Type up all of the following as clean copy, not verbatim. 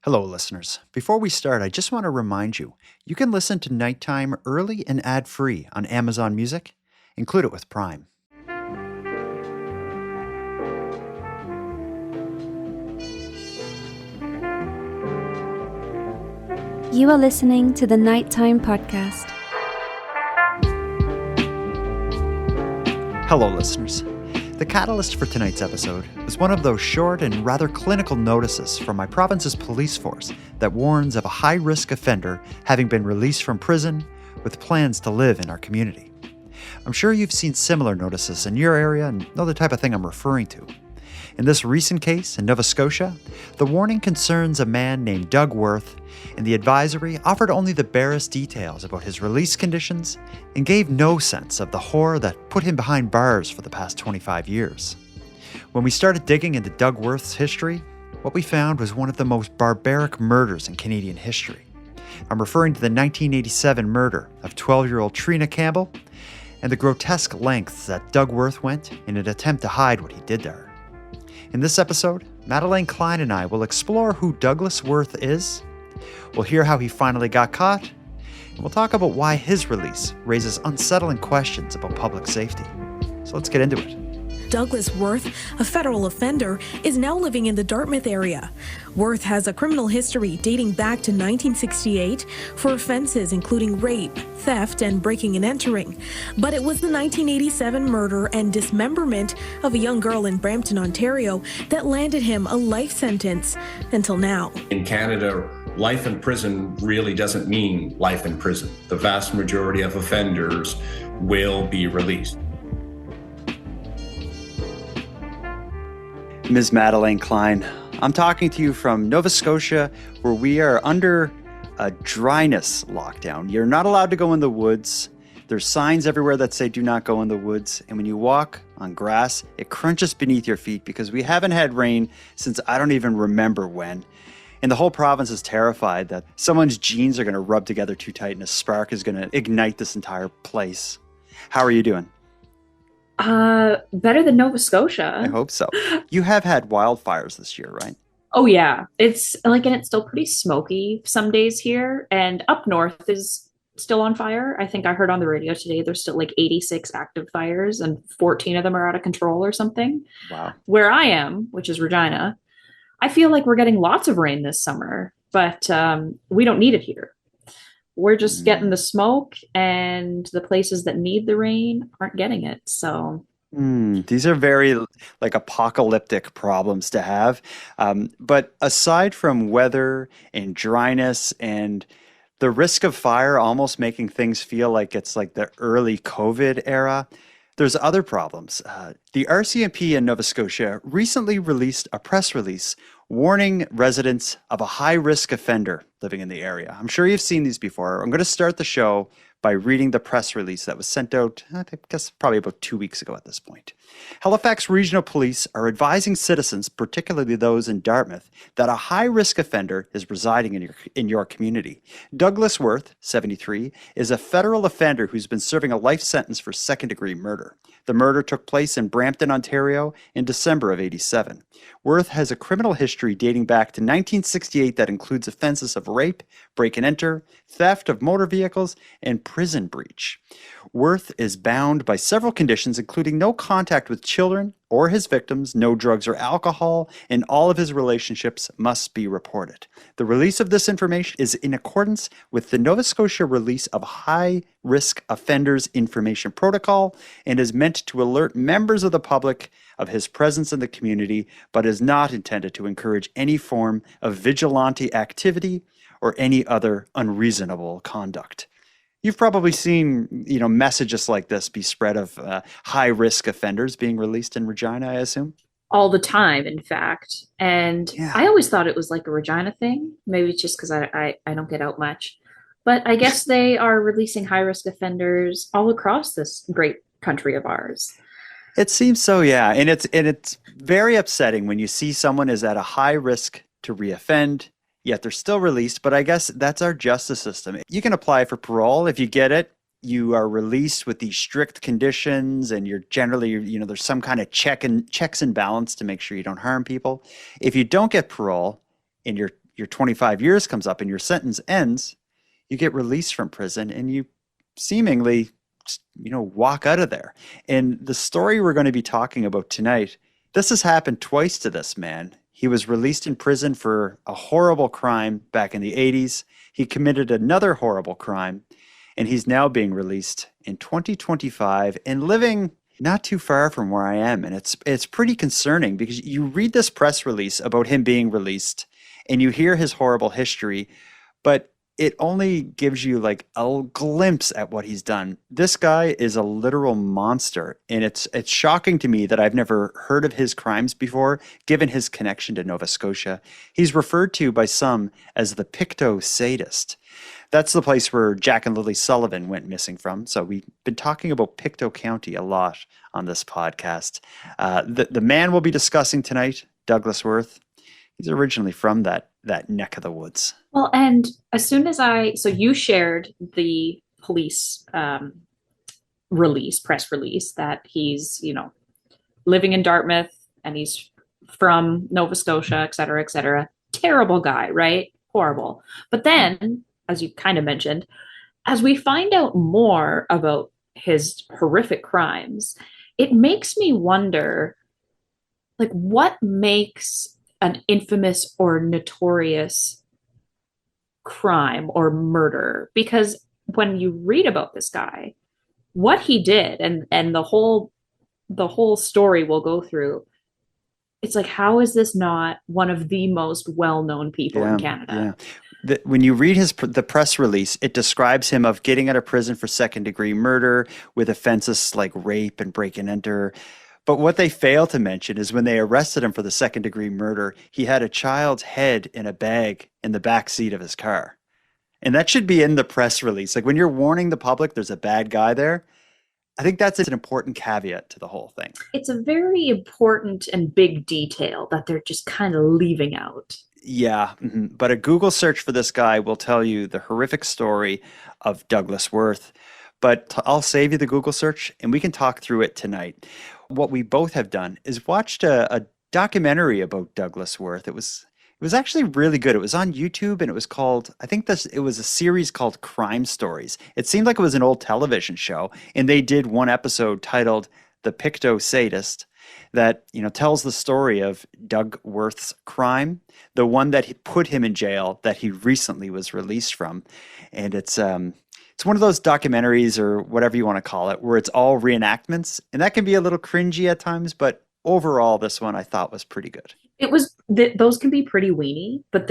Hello, listeners. Before we start, I just want to remind you, you can listen to Nighttime early and ad-free on Amazon Music. Include it with Prime. You are listening to the Nighttime Podcast. Hello, listeners. The catalyst for tonight's episode is one of those short and rather clinical notices from my province's police force that warns of a high-risk offender having been released from prison with plans to live in our community. I'm sure you've seen similar notices in your area and know the type of thing I'm referring to. In this recent case in Nova Scotia, the warning concerns a man named Doug Worth, and the advisory offered only the barest details about his release conditions and gave no sense of the horror that put him behind bars for the past 25 years. When we started digging into Doug Worth's history, what we found was one of the most barbaric murders in Canadian history. I'm referring to the 1987 murder of 12-year-old Trina Campbell and the grotesque lengths that Doug Worth went in an attempt to hide what he did to her. In this episode, Madeleine Klein and I will explore who Douglas Worth is, we'll hear how he finally got caught, and we'll talk about why his release raises unsettling questions about public safety. So let's get into it. Douglas Worth, a federal offender, is now living in the Dartmouth area. Worth has a criminal history dating back to 1968 for offenses including rape, theft, and breaking and entering. But it was the 1987 murder and dismemberment of a young girl in Brampton, Ontario, that landed him a life sentence until now. In Canada, life in prison really doesn't mean life in prison. The vast majority of offenders will be released. Ms. Madeleine Klein, I'm talking to you from Nova Scotia, where we are under a dryness lockdown. You're not allowed to go in the woods. There's signs everywhere that say do not go in the woods. And when you walk on grass, it crunches beneath your feet because we haven't had rain since I don't even remember when. And the whole province is terrified that someone's jeans are going to rub together too tight and a spark is going to ignite this entire place. How are you doing? Better than Nova Scotia. I hope so. You have had wildfires this year, right? Oh yeah. It's and it's still pretty smoky some days here, and up north is still on fire. I think I heard on the radio today there's still 86 active fires and 14 of them are out of control or something. Wow. Where I am, which is Regina, I feel like we're getting lots of rain this summer, but we don't need it here. We're just getting the smoke, and the places that need the rain aren't getting it. So these are very apocalyptic problems to have. But aside from weather and dryness and the risk of fire almost making things feel like it's like the early COVID era, there's other problems. The RCMP in Nova Scotia recently released a press release warning residents of a high-risk offender living in the area. I'm sure you've seen these before. I'm going to start the show by reading the press release that was sent out, I guess, probably about 2 weeks ago at this point. Halifax Regional Police are advising citizens, particularly those in Dartmouth, that a high-risk offender is residing in your community. Douglas Worth, 73, is a federal offender who's been serving a life sentence for second-degree murder. The murder took place in Brampton, Ontario in December of '87. Worth has a criminal history dating back to 1968 that includes offenses of rape, break and enter, theft of motor vehicles, and prison breach. Worth is bound by several conditions, including no contact with children or his victims, no drugs or alcohol, and all of his relationships must be reported. The release of this information is in accordance with the Nova Scotia Release of High-Risk Offenders Information Protocol and is meant to alert members of the public of his presence in the community, but is not intended to encourage any form of vigilante activity or any other unreasonable conduct. You've probably seen, messages like this be spread of high-risk offenders being released in Regina, I assume? All the time, in fact. And Yeah. I always thought it was like a Regina thing. Maybe it's just because I don't get out much. But I guess they are releasing high-risk offenders all across this great country of ours. It seems so, yeah. And it's very upsetting when you see someone is at a high risk to reoffend, yet they're still released. But I guess that's our justice system. You can apply for parole. If you get it, you are released with these strict conditions, and you're generally, there's some kind of checks and balance to make sure you don't harm people. If you don't get parole and you're your 25 years comes up and your sentence ends, you get released from prison and you seemingly, walk out of there. And the story we're going to be talking about tonight, this has happened twice to this man. He was released in prison for a horrible crime back in the 80s. He committed another horrible crime, and he's now being released in 2025 and living not too far from where I am. And it's pretty concerning because you read this press release about him being released and you hear his horrible history, but it only gives you like a glimpse at what he's done. This guy is a literal monster, and it's shocking to me that I've never heard of his crimes before, given his connection to Nova Scotia. He's referred to by some as the Pictou Sadist. That's the place where Jack and Lily Sullivan went missing from. So we've been talking about Pictou County a lot on this podcast. The man we'll be discussing tonight, Douglas Worth, he's originally from that neck of the woods. Well, and as soon as so you shared the police press release that he's, living in Dartmouth and he's from Nova Scotia, et cetera, et cetera. Terrible guy, right? Horrible. But then, as you kind of mentioned, as we find out more about his horrific crimes, it makes me wonder, like, what makes an infamous or notorious crime or murder? Because when you read about this guy, what he did and the whole story we'll go through, it's like, how is this not one of the most well-known people in Canada? Yeah. When you read the press release, it describes him of getting out of prison for second-degree murder with offenses like rape and break and enter. But what they fail to mention is when they arrested him for the second-degree murder, he had a child's head in a bag in the back seat of his car. And that should be in the press release. Like when you're warning the public there's a bad guy there, I think that's an important caveat to the whole thing. It's a very important and big detail that they're just kind of leaving out. Yeah, but a Google search for this guy will tell you the horrific story of Douglas Worth. But I'll save you the Google search and we can talk through it tonight. What we both have done is watched a documentary about Douglas Worth. It was actually really good. It was on YouTube and it was called, it was a series called Crime Stories. It seemed like it was an old television show, and they did one episode titled The Pictou Sadist that, tells the story of Doug Worth's crime, the one that put him in jail that he recently was released from. And it's one of those documentaries or whatever you want to call it, where it's all reenactments, and that can be a little cringy at times, but overall, this one I thought was pretty good. It was, those can be pretty weenie, but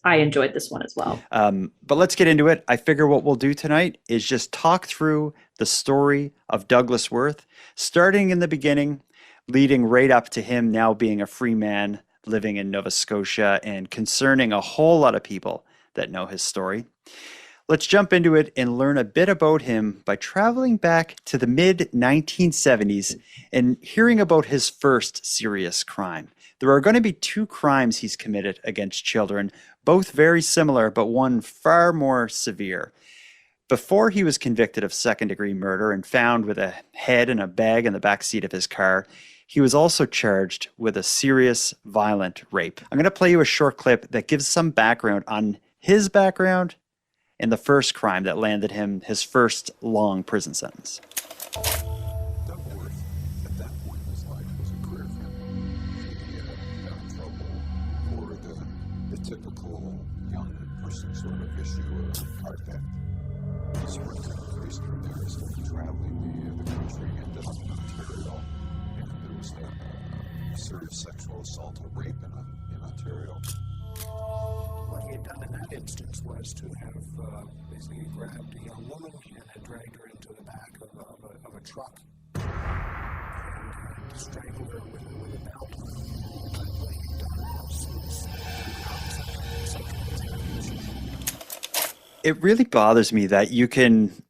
I enjoyed this one as well. But let's get into it. I figure what we'll do tonight is just talk through the story of Douglas Worth, starting in the beginning, leading right up to him now being a free man living in Nova Scotia and concerning a whole lot of people that know his story. Let's jump into it and learn a bit about him by traveling back to the mid-1970s and hearing about his first serious crime. There are going to be two crimes he's committed against children, both very similar, but one far more severe. Before he was convicted of second-degree murder and found with a head and a bag in the backseat of his car, he was also charged with a serious, violent rape. I'm going to play you a short clip that gives some background on his background and the first crime that landed him his first long prison sentence. Doug Worth, at that point in his life, was a career offender. He got in trouble for the typical young person sort of issue of car theft. His first faced from there is traveling the country, ended up in Ontario, and there was a serious sexual assault, a rape in Ontario. What he had done in that instance was to have basically grabbed a young woman and had dragged her into the back of a truck and strangled her with a belt. But what he had done was It really bothers me that you can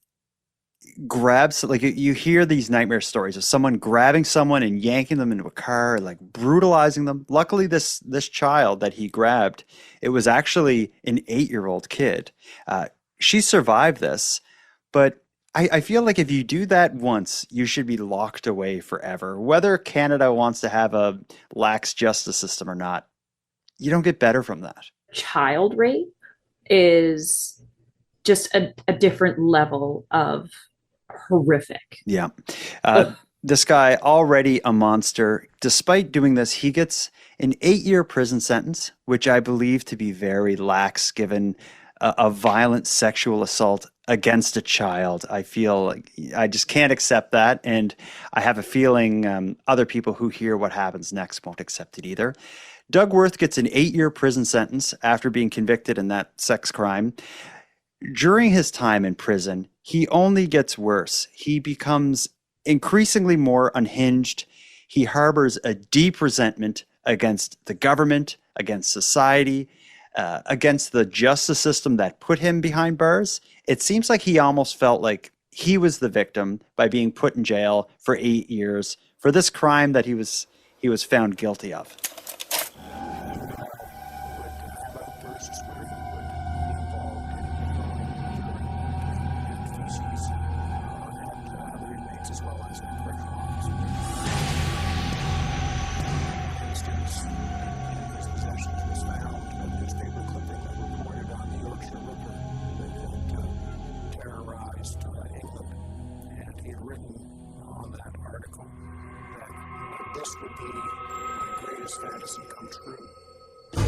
grab, like you hear these nightmare stories of someone grabbing someone and yanking them into a car, like brutalizing them. Luckily, this child that he grabbed, it was actually an 8-year-old kid. She survived this, but I feel like if you do that once, you should be locked away forever. Whether Canada wants to have a lax justice system or not, you don't get better from that. child rape is just a different level of horrific. Yeah. Ugh. This guy, already a monster. Despite doing this, he gets an 8-year prison sentence, which I believe to be very lax given a violent sexual assault against a child. I feel like I just can't accept that. And I have a feeling other people who hear what happens next won't accept it either. Doug Worth gets an 8-year prison sentence after being convicted in that sex crime. During his time in prison, he only gets worse. He becomes increasingly more unhinged. He harbors a deep resentment against the government, against society, against the justice system that put him behind bars. It seems like he almost felt like he was the victim by being put in jail for 8 years for this crime that he was found guilty of. This would be my greatest fantasy come true. He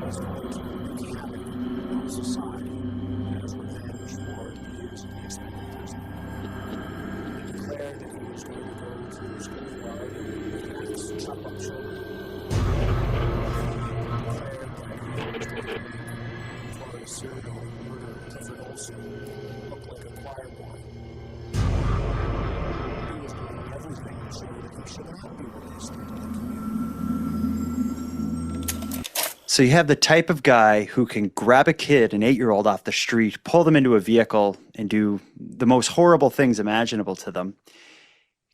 was going to be happy in society as revenge for the years that he spent in prison. He declared that he was going to go to the schoolyard and axe chop up children. He declared that he was going to be for a serial murderer, Clifford Olson, looked like a choir boy. So you have the type of guy who can grab a kid, an 8-year-old off the street, pull them into a vehicle and do the most horrible things imaginable to them.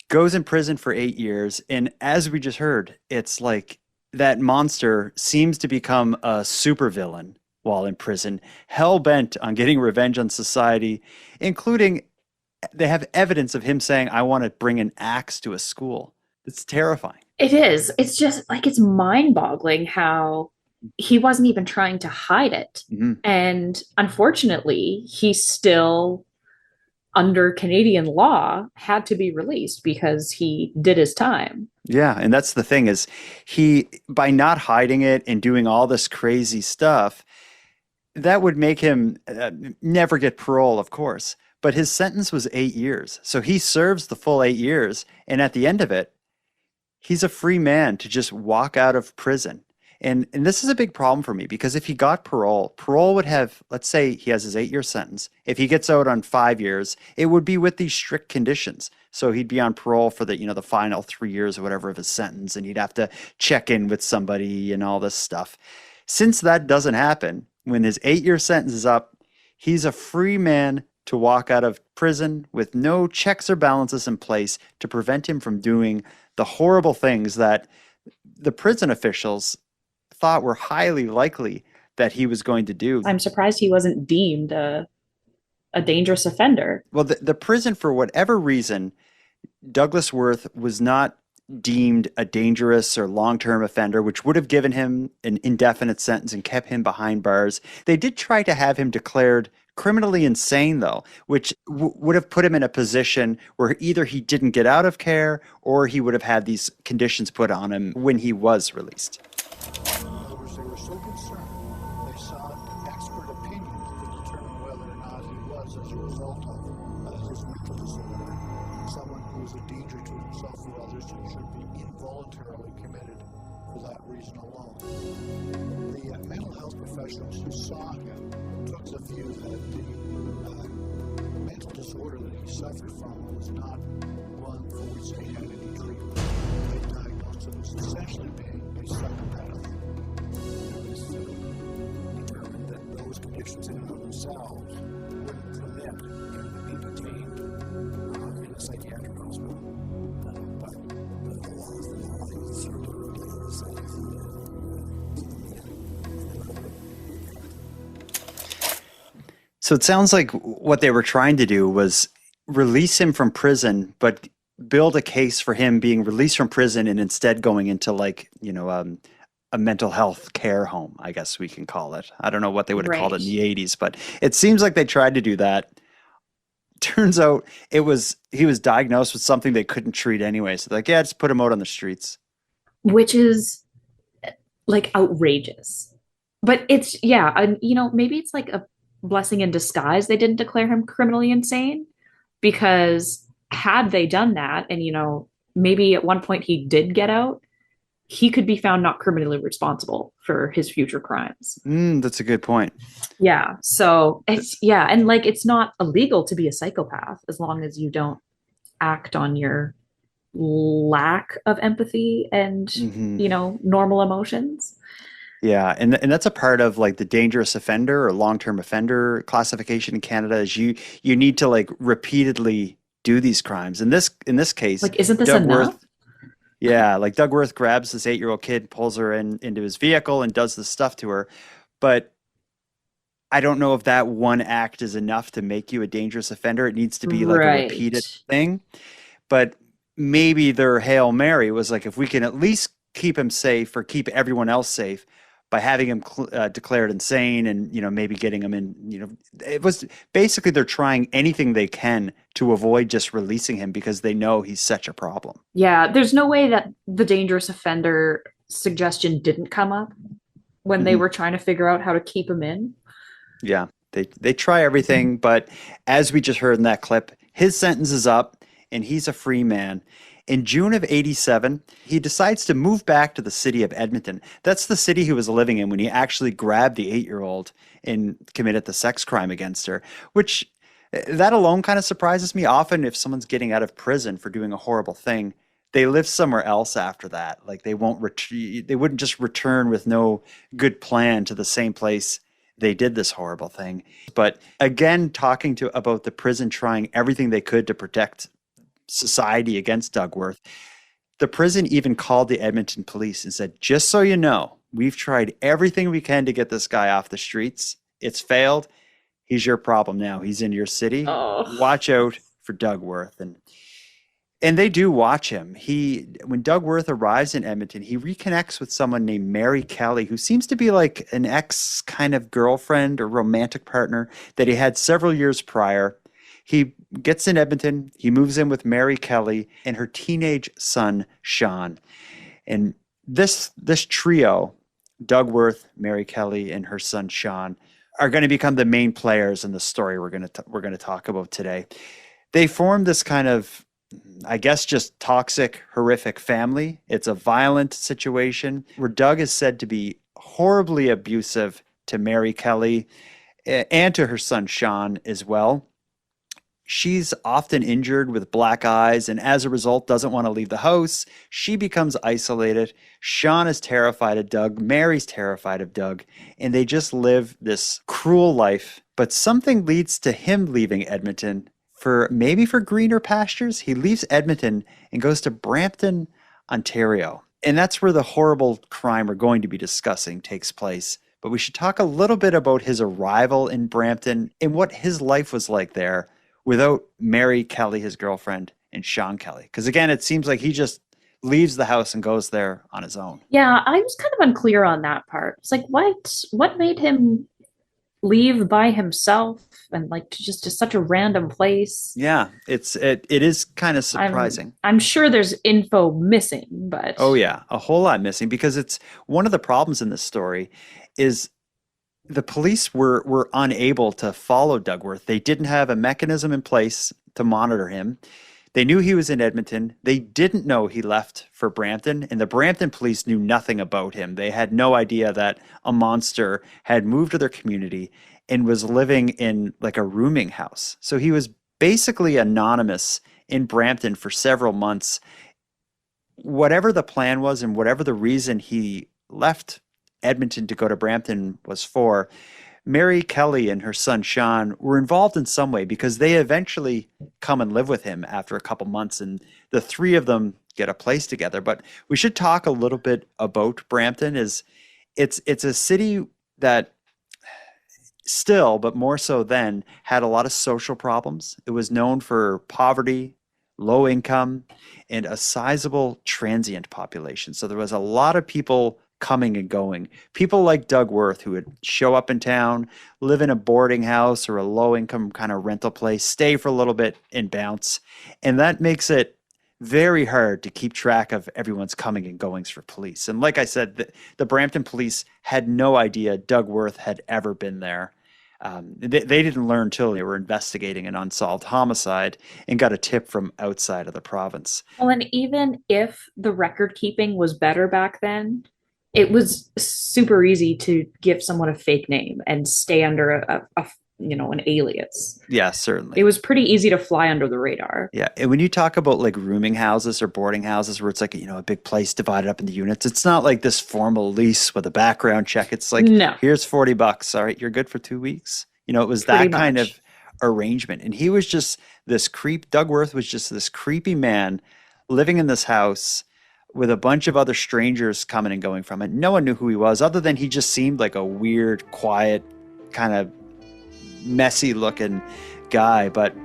Goes in prison for 8 years. And as we just heard, it's like that monster seems to become a supervillain while in prison, hell-bent on getting revenge on society, including they have evidence of him saying, I want to bring an axe to a school. It's terrifying. It is. It's just like it's mind-boggling how he wasn't even trying to hide it. Mm-hmm. And unfortunately, he still, under Canadian law, had to be released because he did his time. Yeah, and that's the thing is he, by not hiding it and doing all this crazy stuff, that would make him never get parole, of course. But his sentence was 8 years. So he serves the full 8 years. And at the end of it, he's a free man to just walk out of prison. And this is a big problem for me because if he got parole would have, let's say he has his 8-year sentence. If he gets out on 5 years, it would be with these strict conditions. So he'd be on parole for the final 3 years or whatever of his sentence. And he'd have to check in with somebody and all this stuff. Since that doesn't happen, when his 8-year sentence is up, he's a free man to walk out of prison with no checks or balances in place to prevent him from doing the horrible things that the prison officials thought were highly likely that he was going to do. I'm surprised he wasn't deemed a dangerous offender. Well, the prison, for whatever reason, Douglas Worth was not deemed a dangerous or long-term offender, which would have given him an indefinite sentence and kept him behind bars. They did try to have him declared criminally insane, though, which would have put him in a position where either he didn't get out of care or he would have had these conditions put on him when he was released. They were so concerned, they sought expert opinions to determine whether or not he was, as a result of his mental disorder, someone who is a danger to himself or others and should be involuntarily committed for that reason alone. The mental health professionals who saw him took the view that the mental disorder that he suffered from was not one for which they had any treatment. They diagnosed him as essentially being a psychopath. It was determined that those conditions in and of themselves wouldn't permit him to be detained in a psychiatric hospital. So it sounds like what they were trying to do was release him from prison, but build a case for him being released from prison and instead going into a a mental health care home, I guess we can call it. I don't know what they would have called it in Right. the 80s, but it seems like they tried to do that. Turns out he was diagnosed with something they couldn't treat anyway. So they're like, yeah, just put him out on the streets. Which is like outrageous. But it's, yeah, and maybe it's like a blessing in disguise they didn't declare him criminally insane, because had they done that, and maybe at one point he did get out, he could be found not criminally responsible for his future crimes. That's a good point. Yeah. So it's, yeah, and like it's not illegal to be a psychopath as long as you don't act on your lack of empathy and normal emotions. Yeah, and that's a part of like the dangerous offender or long-term offender classification in Canada is you need to like repeatedly do these crimes. In this case, Like, isn't this Doug enough? Worth, yeah, like Doug Worth grabs this 8-year-old kid, pulls her into his vehicle and does this stuff to her. But I don't know if that one act is enough to make you a dangerous offender. It needs to be like a Right. repeated thing. But maybe their Hail Mary was like, if we can at least keep him safe or keep everyone else safe by having him declared insane and, maybe getting him in, it was basically they're trying anything they can to avoid just releasing him because they know he's such a problem. Yeah, there's no way that the dangerous offender suggestion didn't come up when they Mhm. were trying to figure out how to keep him in. Yeah, they try everything, but as we just heard in that clip, his sentence is up and he's a free man. In June of 87, he decides to move back to the city of Edmonton. That's the city he was living in when he actually grabbed the 8-year-old and committed the sex crime against her, which that alone kind of surprises me. Often if someone's getting out of prison for doing a horrible thing, they live somewhere else after that. Like they wouldn't just return with no good plan to the same place they did this horrible thing. But again, talking about the prison trying everything they could to protect society against Doug Worth, the prison even called the Edmonton police and said, just so you know, we've tried everything we can to get this guy off the streets. It's failed. He's your problem now. He's in your city. Oh. Watch out for Doug Worth. And they do watch him. When Doug Worth arrives in Edmonton, he reconnects with someone named Mary Kelly, who seems to be like an ex kind of girlfriend or romantic partner that he had several years prior. He gets in Edmonton, he moves in with Mary Kelly and her teenage son, Sean. And this trio, Doug Worth, Mary Kelly, and her son, Sean, are going to become the main players in the story we're going to talk about today. They form this kind of, I guess, just toxic, horrific family. It's a violent situation where Doug is said to be horribly abusive to Mary Kelly and to her son, Sean, as well. She's often injured with black eyes and as a result doesn't want to leave the house. She becomes isolated. Sean is terrified of Doug. Mary's terrified of Doug. And they just live this cruel life. But something leads to him leaving Edmonton for greener pastures. He leaves Edmonton and goes to Brampton, Ontario. And that's where the horrible crime we're going to be discussing takes place. But we should talk a little bit about his arrival in Brampton and what his life was like there without Mary Kelly, his girlfriend, and Sean Kelly. Because again, it seems like he just leaves the house and goes there on his own. Yeah, I was kind of unclear on that part. It's like, what made him leave by himself and like to such a random place? Yeah, it is kind of surprising. I'm sure there's info missing, but Oh yeah, a whole lot missing, because it's one of the problems in this story is the police were unable to follow Doug Worth. They didn't have a mechanism in place to monitor him. They knew he was in Edmonton. They didn't know he left for Brampton, and the Brampton police knew nothing about him. They had no idea that a monster had moved to their community and was living in like a rooming house. So he was basically anonymous in Brampton for several months. Whatever the plan was and whatever the reason he left Edmonton to go to Brampton was for, Mary Kelly and her son Sean were involved in some way because they eventually come and live with him after a couple months, and the three of them get a place together. But we should talk a little bit about Brampton. It's a city that still, but more so then, had a lot of social problems. It was known for poverty, low income, and a sizable transient population. So there was a lot of people coming and going. People like Doug Worth, who would show up in town, live in a boarding house or a low income kind of rental place, stay for a little bit and bounce. And that makes it very hard to keep track of everyone's coming and goings for police. And like I said, the Brampton police had no idea Doug Worth had ever been there. They didn't learn until they were investigating an unsolved homicide and got a tip from outside of the province. Well, and even if the record keeping was better back then, it was super easy to give someone a fake name and stay under an alias. Yeah, certainly. It was pretty easy to fly under the radar. Yeah, and when you talk about like rooming houses or boarding houses where it's like, a big place divided up into units, it's not like this formal lease with a background check. It's like, No. here's $40. All right, you're good for 2 weeks. It was Pretty that kind much. of arrangement. And he was just this Doug Worth was just this creepy man living in this house with a bunch of other strangers coming and going from it. No one knew who he was, other than he just seemed like a weird, quiet, kind of messy looking guy. But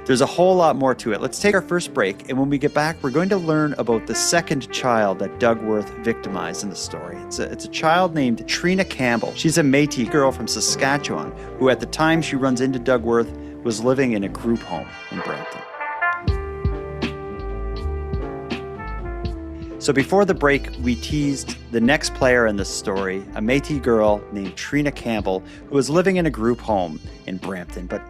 there's a whole lot more to it. Let's take our first break, and when we get back, we're going to learn about the second child that Doug Worth victimized in the story. It's a child named Trina Campbell. She's a Métis girl from Saskatchewan who, at the time she runs into Doug Worth, was living in a group home in Brampton. So before the break, we teased the next player in this story, a Métis girl named Trina Campbell, who was living in a group home in Brampton. But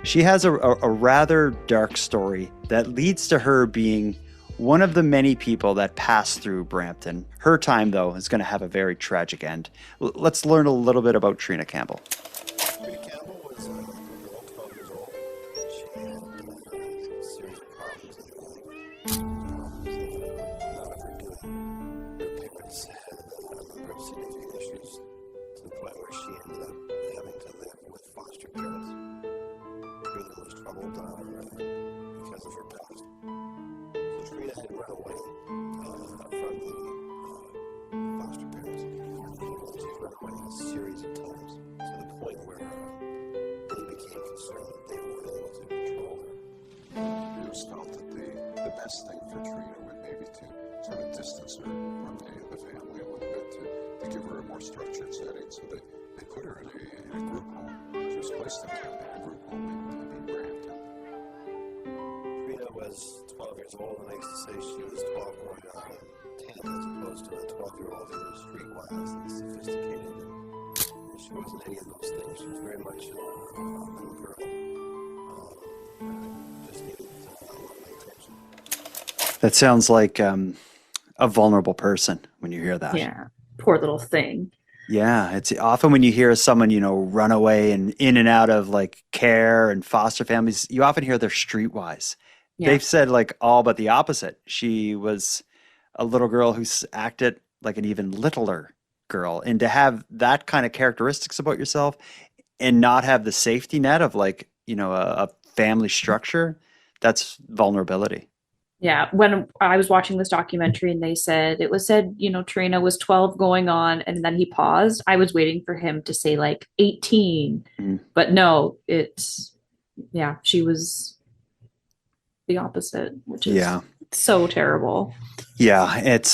she has a rather dark story that leads to her being one of the many people that passed through Brampton. Her time, though, is going to have a very tragic end. Let's learn a little bit about Trina Campbell. Trina Campbell was a girl, 12 years old. She had a series of problems in her life. Not ever good. Her parents had a number of significant issues to the point where she ended up having to live with foster parents. Trina was troubled because of her past. So Trina had run away from the foster parents. She had run away a series of times to the point where they became concerned that they weren't able to control her. It was felt that the best thing for Trina would maybe to sort of distance her from the family a little bit to give her a more structured setting. So they put her in a group home. She was placed in a group home in Brampton. Trina was 12 years old, and I used to say she was 12 going on 10 as opposed to a 12-year-old who was streetwise and sophisticated. And she wasn't any of those things. She was very much a little girl. Just needed a lot of attention. That sounds like a vulnerable person when you hear that. Yeah. Poor little thing. Yeah, it's often when you hear someone, run away and in and out of like care and foster families, you often hear they're streetwise. Yeah. They've said like all but the opposite. She was a little girl who acted like an even littler girl. And to have that kind of characteristics about yourself and not have the safety net of like, a family structure, that's vulnerability. Yeah, when I was watching this documentary and it was said, Trina was 12 going on, and then he paused. I was waiting for him to say like 18, but no, she was the opposite, which is so terrible. Yeah, it's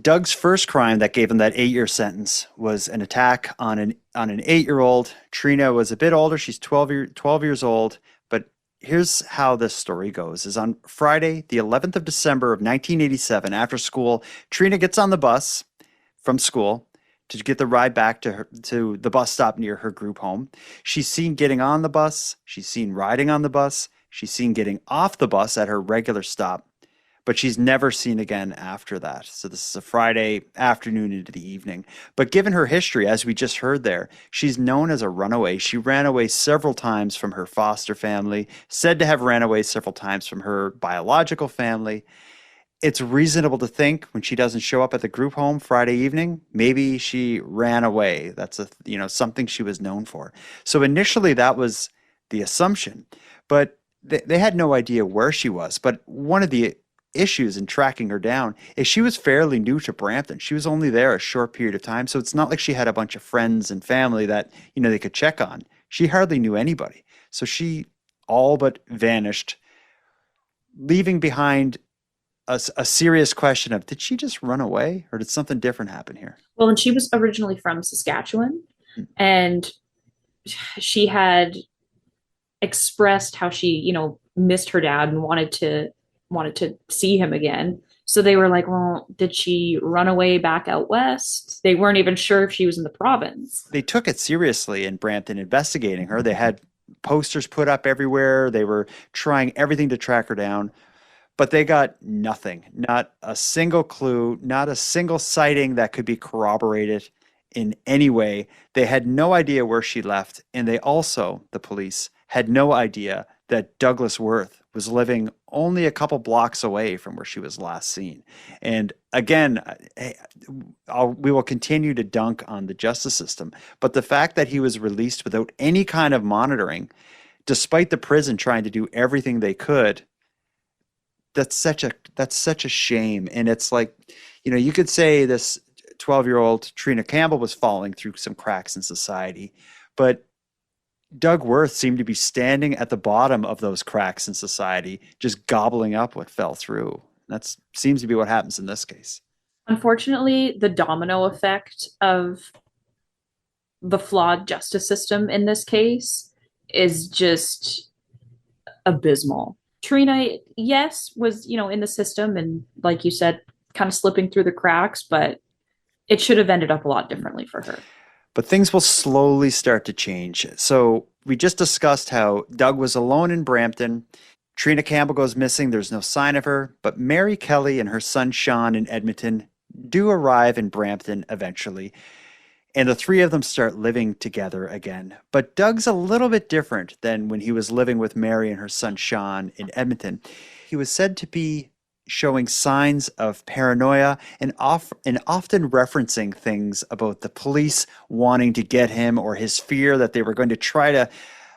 Doug's first crime that gave him that 8-year sentence was an attack on an 8-year-old. Trina was a bit older. She's 12 years old. But here's how this story goes: is on Friday, the 11th of December of 1987, after school, Trina gets on the bus from school to get the ride back to the bus stop near her group home. She's seen getting on the bus. She's seen riding on the bus. She's seen getting off the bus at her regular stop, but she's never seen again after that. So this is a Friday afternoon into the evening. But given her history, as we just heard there, she's known as a runaway. She ran away several times from her foster family, said to have ran away several times from her biological family. It's reasonable to think when she doesn't show up at the group home Friday evening, maybe she ran away. That's something she was known for. So initially that was the assumption, but they had no idea where she was. But one of the issues in tracking her down is she was fairly new to Brampton. She was only there a short period of time. So it's not like she had a bunch of friends and family that, they could check on. She hardly knew anybody. So she all but vanished, leaving behind a serious question of, did she just run away or did something different happen here? Well, and she was originally from Saskatchewan, and she had expressed how she, missed her dad and wanted to see him again. So they were like, well, did she run away back out west? They weren't even sure if she was in the province. They took it seriously in Brampton investigating her. They had posters put up everywhere. They were trying everything to track her down, but they got nothing. Not a single clue, not a single sighting that could be corroborated in any way. They had no idea where she left, and they also, the police, had no idea that Douglas Worth was living only a couple blocks away from where she was last seen. And again, we will continue to dunk on the justice system, but the fact that he was released without any kind of monitoring, despite the prison trying to do everything they could, that's such a shame. And it's like, you could say this 12-year-old Trina Campbell was falling through some cracks in society, but Doug Worth seemed to be standing at the bottom of those cracks in society, just gobbling up what fell through. That seems to be what happens in this case. Unfortunately, the domino effect of the flawed justice system in this case is just abysmal. Trina, yes, was, in the system and, like you said, kind of slipping through the cracks, but it should have ended up a lot differently for her. But things will slowly start to change. So we just discussed how Doug was alone in Brampton. Trina Campbell goes missing. There's no sign of her. But Mary Kelly and her son Sean in Edmonton do arrive in Brampton eventually. And the three of them start living together again. But Doug's a little bit different than when he was living with Mary and her son Sean in Edmonton. He was said to be showing signs of paranoia and often referencing things about the police wanting to get him, or his fear that they were going to try to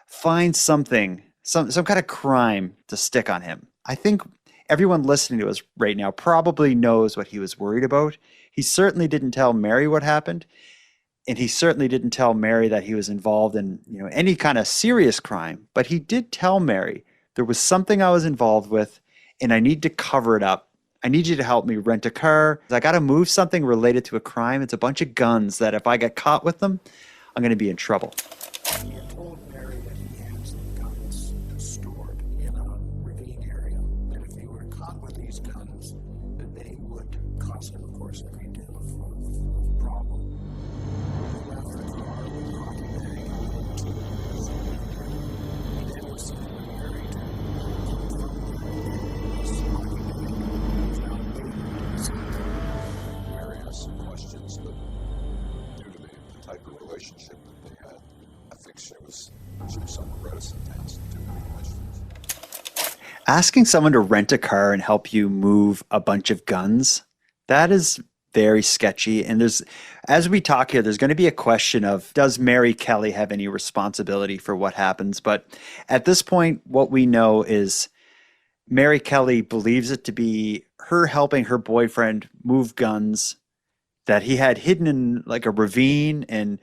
find something, some kind of crime to stick on him. I think everyone listening to us right now probably knows what he was worried about. He certainly didn't tell Mary what happened, and he certainly didn't tell Mary that he was involved in, any kind of serious crime, but he did tell Mary, there was something I was involved with, and I need to cover it up. I need you to help me rent a car. I got to move something related to a crime. It's a bunch of guns that if I get caught with them, I'm going to be in trouble. He had told Mary that he had some guns stored in a ravine area, and if he were caught with these guns, that they would cause him, of course, a great deal of problem. He left the car with a hockey bag, and then was seen with Mary to Mary has some questions, but due to the type of relationship that they had, I think she was somewhat reticent to answer too many questions. Asking someone to rent a car and help you move a bunch of guns, that is very sketchy. And as we talk here, there's going to be a question of, does Mary Kelly have any responsibility for what happens? But at this point, what we know is Mary Kelly believes it to be her helping her boyfriend move guns that he had hidden in like a ravine, and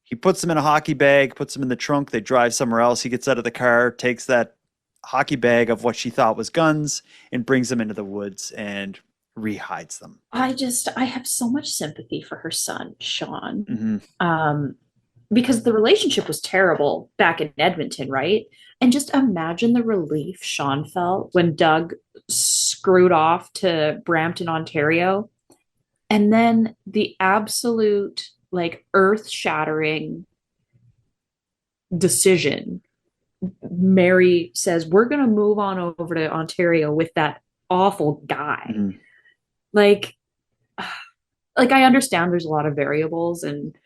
he puts them in a hockey bag, puts them in the trunk. They drive somewhere else. He gets out of the car, takes that hockey bag of what she thought was guns and brings them into the woods and rehides them. I have so much sympathy for her son, Sean. Mm-hmm. Because the relationship was terrible back in Edmonton, right? And just imagine the relief Sean felt when Doug screwed off to Brampton, Ontario. And then the absolute, earth-shattering decision. Mary says, we're going to move on over to Ontario with that awful guy. Mm-hmm. I understand there's a lot of variables, and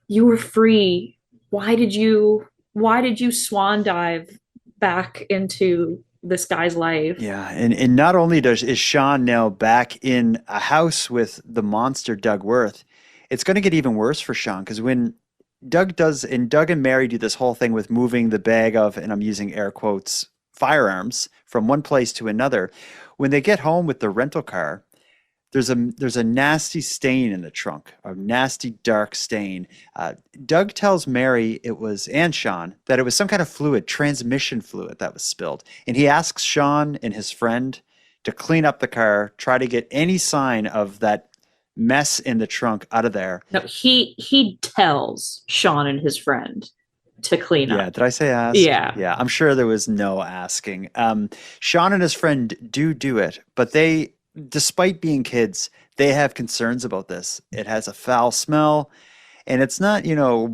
you were free. Why did you swan dive back into this guy's life? Yeah, and not only is Sean now back in a house with the monster Doug Worth, it's going to get even worse for Sean, because when Doug and Mary do this whole thing with moving the bag of, and I'm using air quotes, firearms from one place to another, when they get home with the rental car, there's a nasty stain in the trunk, a nasty dark stain. Doug tells Mary and Sean that it was some kind of fluid, transmission fluid, that was spilled. And he asks Sean and his friend to clean up the car, try to get any sign of that mess in the trunk out of there. No, he tells Sean and his friend to clean Yeah, up. did I say ask? Yeah. Yeah, I'm sure there was no asking. Sean and his friend do it, but they, despite being kids, they have concerns about this. It has a foul smell, and it's not,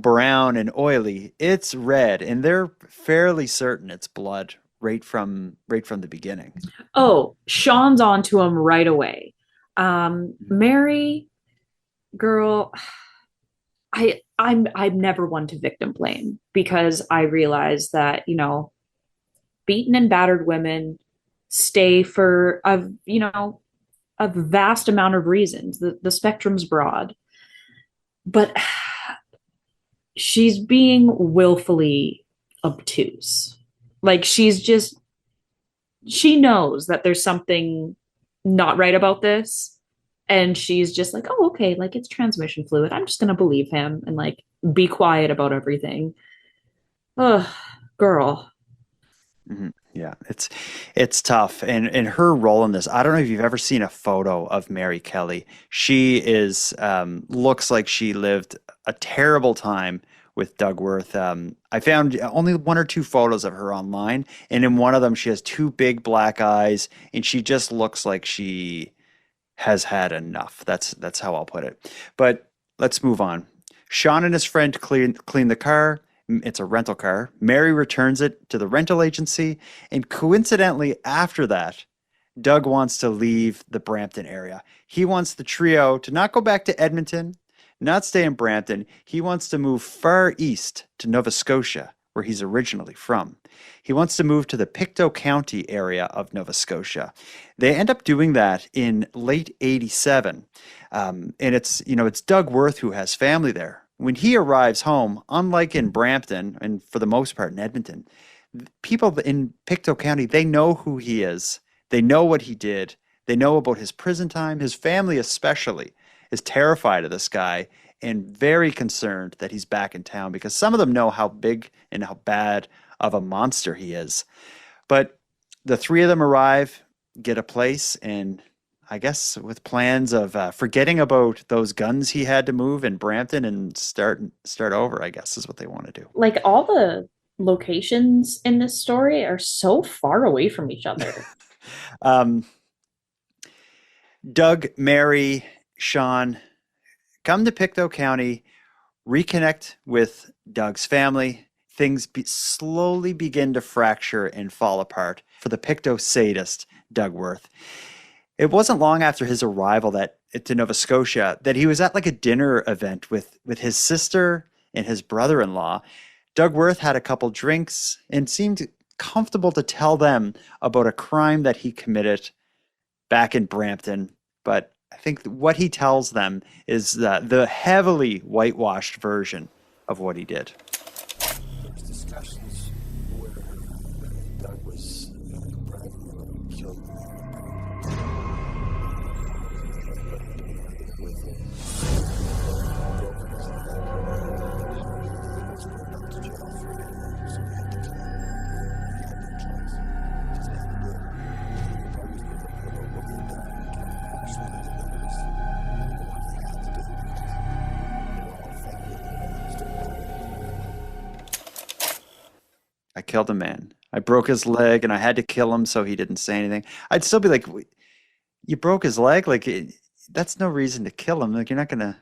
brown and oily. It's red, and they're fairly certain it's blood right from the beginning. Oh, Sean's on to him right away. Mary, girl, I'm never one to victim blame because I realize that, beaten and battered women stay for a vast amount of reasons. The spectrum's broad. But she's being willfully obtuse. Like she knows that there's something not right about this. And she's just like, oh, okay, like it's transmission fluid. I'm just gonna believe him and like be quiet about everything. Ugh, girl. Mhm. Yeah, it's tough, and her role in this. I don't know if you've ever seen a photo of Mary Kelly. She is looks like she lived a terrible time with Doug Worth. I found only one or two photos of her online, and in one of them, she has two big black eyes, and she just looks like she has had enough. That's how I'll put it. But let's move on. Sean and his friend clean the car. It's a rental car. Mary returns it to the rental agency, and coincidentally, after that, Doug wants to leave the Brampton area. He wants the trio to not go back to Edmonton, not stay in Brampton. He wants to move far east to Nova Scotia, where he's originally from. He wants to move to the Pictou County area of Nova Scotia. They end up doing that in late '87. And it's Doug Worth who has family there. When he arrives home, unlike in Brampton, and for the most part in Edmonton, people in Pictou County, they know who he is. They know what he did. They know about his prison time. His family especially is terrified of this guy and very concerned that he's back in town because some of them know how big and how bad of a monster he is. But the three of them arrive, get a place, and I guess with plans of forgetting about those guns he had to move in Brampton and start over, I guess is what they want to do. Like all the locations in this story are so far away from each other. Doug, Mary, Sean come to Pictou County, reconnect with Doug's family. Things slowly begin to fracture and fall apart for the Pictou sadist, Doug Worth. It wasn't long after his arrival to Nova Scotia that he was at like a dinner event with his sister and his brother-in-law. Doug Worth had a couple drinks and seemed comfortable to tell them about a crime that he committed back in Brampton. But I think what he tells them is the heavily whitewashed version of what he did. There's discussions where Doug was bragging about killing with him. Broken his leg. He was brought up to jail for it, so he had to kill him. He had no choice. Just had to do it. He was never going to what he had done. Actually, the others, and what he had to do because they were all family. I killed a man. I broke his leg and I had to kill him so he didn't say anything. I'd still be like, you broke his leg? Like, that's no reason to kill him. Like, you're not going to...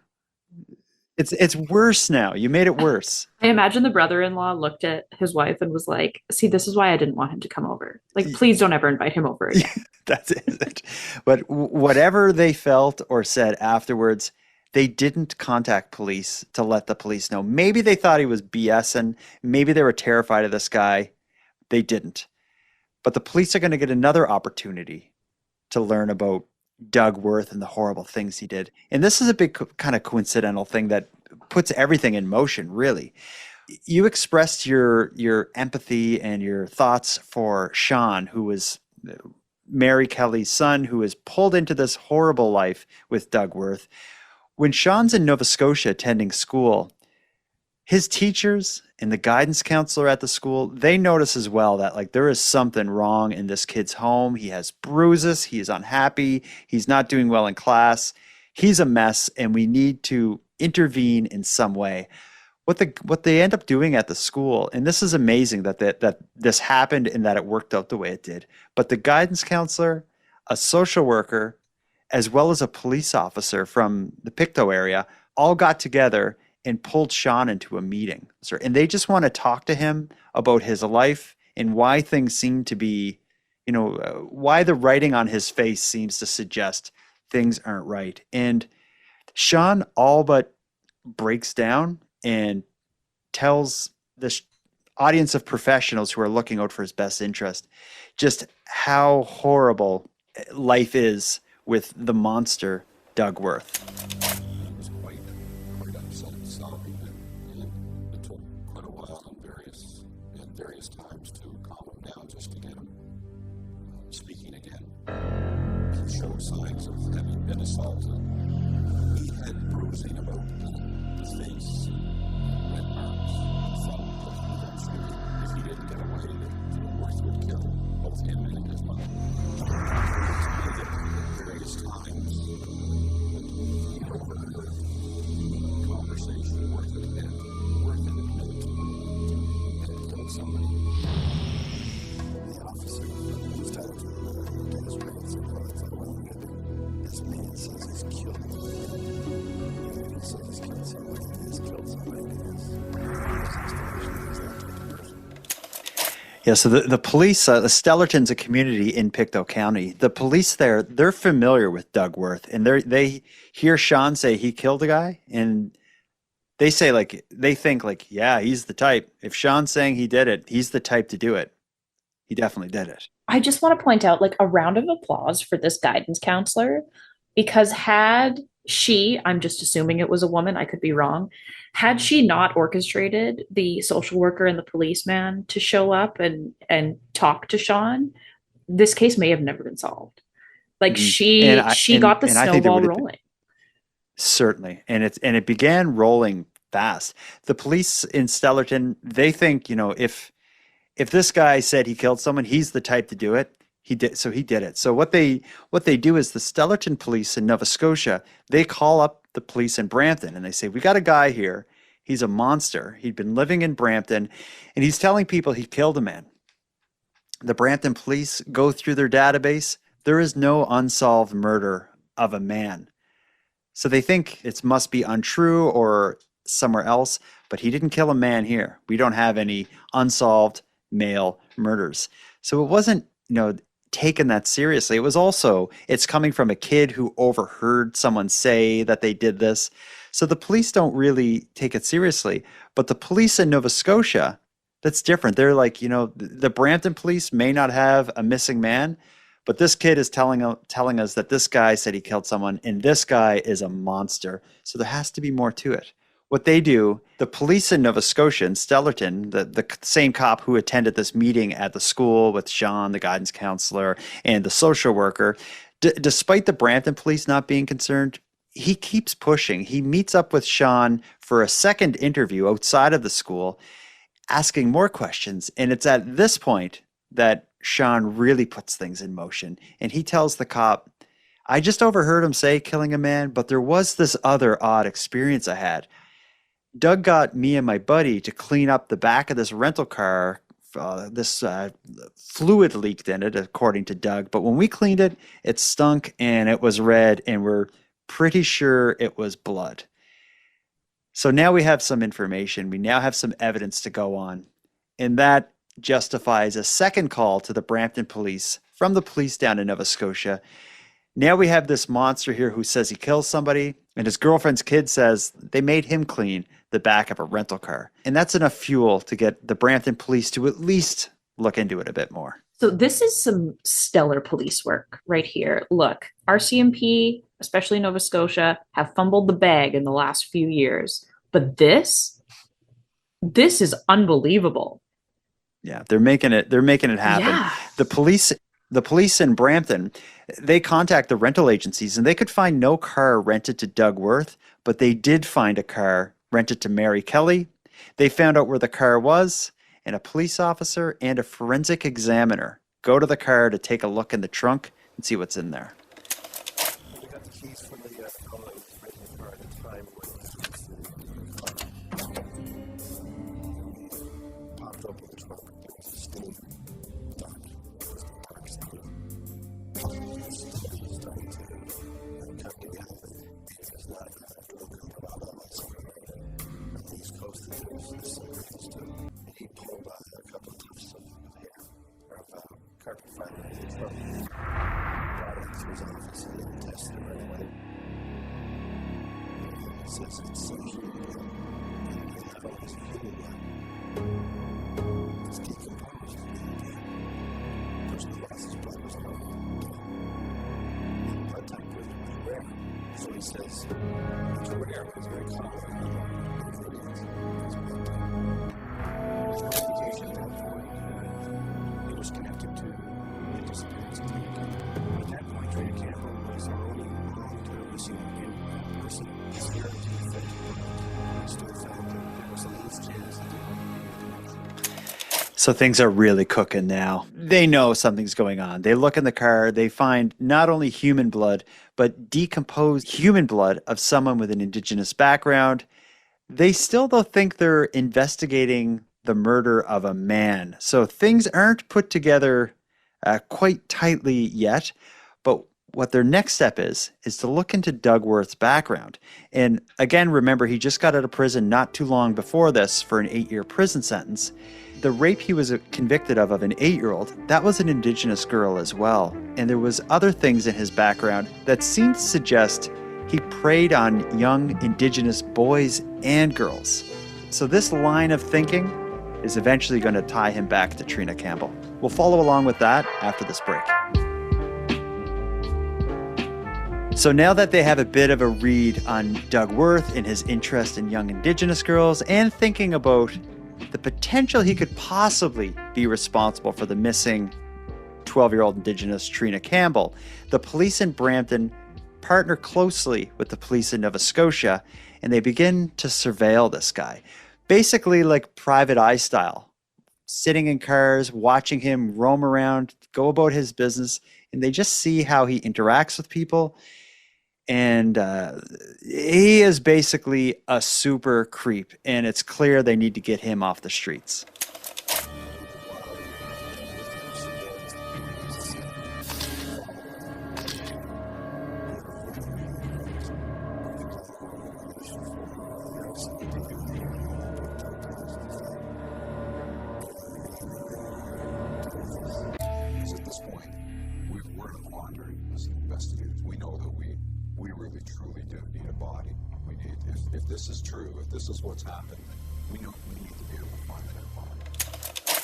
It's worse now. You made it worse. I imagine the brother-in-law looked at his wife and was like, see, this is why I didn't want him to come over. Like, please don't ever invite him over again. That's it. But whatever they felt or said afterwards, they didn't contact police to let the police know. Maybe they thought he was BSing. Maybe they were terrified of this guy. They didn't. But the police are going to get another opportunity to learn about Doug Worth and the horrible things he did. And this is a big kind of coincidental thing that puts everything in motion, really. You expressed your empathy and your thoughts for Sean, who was Mary Kelly's son, who was pulled into this horrible life with Doug Worth. When Sean's in Nova Scotia attending school, His teachers and the guidance counselor at the school, they notice as well that like there is something wrong in this kid's home. He has bruises, he is unhappy, he's not doing well in class. He's a mess and we need to intervene in some way. What they end up doing at the school, and this is amazing that this happened and that it worked out the way it did. But the guidance counselor, a social worker, as well as a police officer from the Pictou area, all got together and pulled Sean into a meeting. And they just want to talk to him about his life and why things seem to be, why the writing on his face seems to suggest things aren't right. And Sean all but breaks down and tells this audience of professionals who are looking out for his best interest just how horrible life is with the monster Doug Worth. He was quite upset and sobbing, and it took quite a while at various times to calm him down, just to get him speaking again. He showed signs of having been assaulted. He had bruising about the face, red marks, and thought that eventually, if he didn't get away, that Worth would kill both him and his mother. At various times, he overheard a conversation Worth had admitted had killed somebody. The officer was telling him to his rates and Worth, this man says he's killed somebody. He says he's killed somebody. He's killed somebody. Yeah, so the police, Stellarton's a community in Pictou County. The police there, they're familiar with Doug Worth, and they hear Sean say he killed a guy, and they say they think yeah, he's the type. If Sean's saying he did it, he's the type to do it. He definitely did it. I just want to point out a round of applause for this guidance counselor, because had she, I'm just assuming it was a woman, I could be wrong, had she not orchestrated the social worker and the policeman to show up and talk to Sean, this case may have never been solved. She got the snowball rolling. Certainly. And it began rolling fast. The police in Stellarton, they think, if this guy said he killed someone, he's the type to do it. He did it. So what they do is the Stellarton police in Nova Scotia, they call up the police in Brampton and they say, we got a guy here. He's a monster. He'd been living in Brampton and he's telling people he killed a man. The Brampton police go through their database. There is no unsolved murder of a man. So they think it must be untrue or somewhere else, but he didn't kill a man here. We don't have any unsolved male murders. So it wasn't, taken that seriously. It was also, it's coming from a kid who overheard someone say that they did this. So the police don't really take it seriously. But the police in Nova Scotia, that's different. They're like, the Brampton police may not have a missing man, but this kid is telling us that this guy said he killed someone, and this guy is a monster. So there has to be more to it. What they do, the police in Nova Scotia, in Stellarton, the same cop who attended this meeting at the school with Sean, the guidance counselor, and the social worker, despite the Brampton police not being concerned, he keeps pushing. He meets up with Sean for a second interview outside of the school, asking more questions. And it's at this point that Sean really puts things in motion. And he tells the cop, I just overheard him say killing a man, but there was this other odd experience I had. Doug got me and my buddy to clean up the back of this rental car. This fluid leaked in it, according to Doug. But when we cleaned it, it stunk and it was red, and we're pretty sure it was blood. So now we have some information. We now have some evidence to go on. And that justifies a second call to the Brampton police from the police down in Nova Scotia. Now we have this monster here who says he kills somebody, and his girlfriend's kid says they made him clean the back of a rental car. And that's enough fuel to get the Brampton police to at least look into it a bit more. So this is some stellar police work right here. Look, RCMP, especially Nova Scotia, have fumbled the bag in the last few years. But this is unbelievable. Yeah, they're making it happen. Yeah. The police in Brampton, they contact the rental agencies and they could find no car rented to Doug Worth, but they did find a car rented to Mary Kelly They found out where the car was, and a police officer and a forensic examiner go to the car to take a look in the trunk and see what's in there. We got the keys from the fellow that was renting the car at the time when he was popped open the trunk. There was a steam duct. There was the dark stuff. Starting to come together. It was not a drug problem whatsoever. On the East Coast, there was this too. And he pulled out a couple of tufts of hair, or of carpet fiber in the trunk. Brought it to his office and then tested it right away. And it says it's human blood. And not only is it human blood, it's decomposed human blood. The person who lost his blood was normal. And the blood type was rare. So he says it's rare, but it's very common. His reputation at that point, it was connected to the disappearance of Trina Campbell. At that point, Trina Campbell was our only long-term missing person. Scared to the fate. We still felt that there was the least chance that they might be able to. So things are really cooking now. They know something's going on. They look in the car, they find not only human blood, but decomposed human blood of someone with an Indigenous background. They still, though, think they're investigating the murder of a man. So things aren't put together quite tightly yet. But what their next step is to look into Doug Worth's background. And again, remember, he just got out of prison not too long before this for an 8-year prison sentence. The rape he was convicted of an 8-year-old, that was an Indigenous girl as well. And there was other things in his background that seemed to suggest he preyed on young Indigenous boys and girls. So this line of thinking is eventually going to tie him back to Trina Campbell. We'll follow along with that after this break. So now that they have a bit of a read on Doug Worth and his interest in young Indigenous girls, and thinking about the potential he could possibly be responsible for the missing 12-year-old Indigenous Trina Campbell, the police in Brampton partner closely with the police in Nova Scotia, and they begin to surveil this guy. Basically like private eye style, sitting in cars, watching him roam around, go about his business, and they just see how he interacts with people. And he is basically a super creep, and it's clear they need to get him off the streets. If this is true, if this is what's happened, we need to be able to find that body.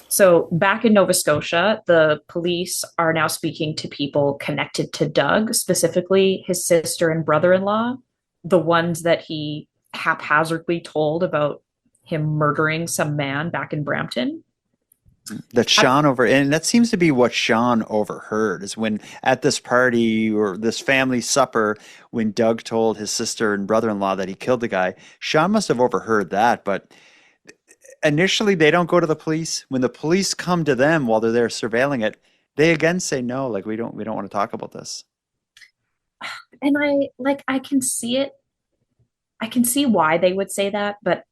So back in Nova Scotia, the police are now speaking to people connected to Doug, specifically his sister and brother-in-law, the ones that he haphazardly told about him murdering some man back in Brampton. That Sean and that seems to be what Sean overheard, is when at this party or this family supper, when Doug told his sister and brother-in-law that he killed the guy, Sean must have overheard that. But initially they don't go to the police. When the police come to them while they're there surveilling it, they again say no, like we don't want to talk about this. And I can see it. I can see why they would say that, but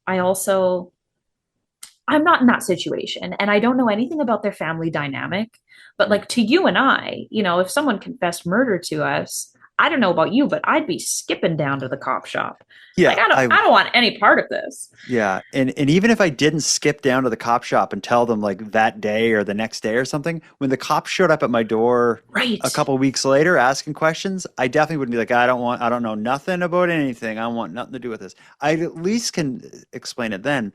I'm not in that situation, and I don't know anything about their family dynamic. But like, to you and I, if someone confessed murder to us, I don't know about you, but I'd be skipping down to the cop shop. Yeah, like, I don't want any part of this. Yeah, and even if I didn't skip down to the cop shop and tell them like that day or the next day or something, when the cops showed up at my door a couple of weeks later asking questions, I definitely wouldn't be like, I don't know nothing about anything. I want nothing to do with this. I at least can explain it then.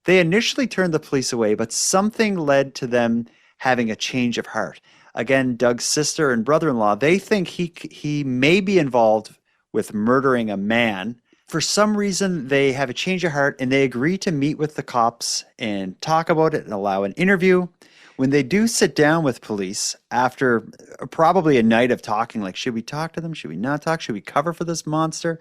They initially turned the police away, but something led to them having a change of heart. Again, Doug's sister and brother-in-law, they think he may be involved with murdering a man. For some reason, they have a change of heart, and they agree to meet with the cops and talk about it and allow an interview. When they do sit down with police after probably a night of talking, like, should we talk to them? Should we not talk? Should we cover for this monster?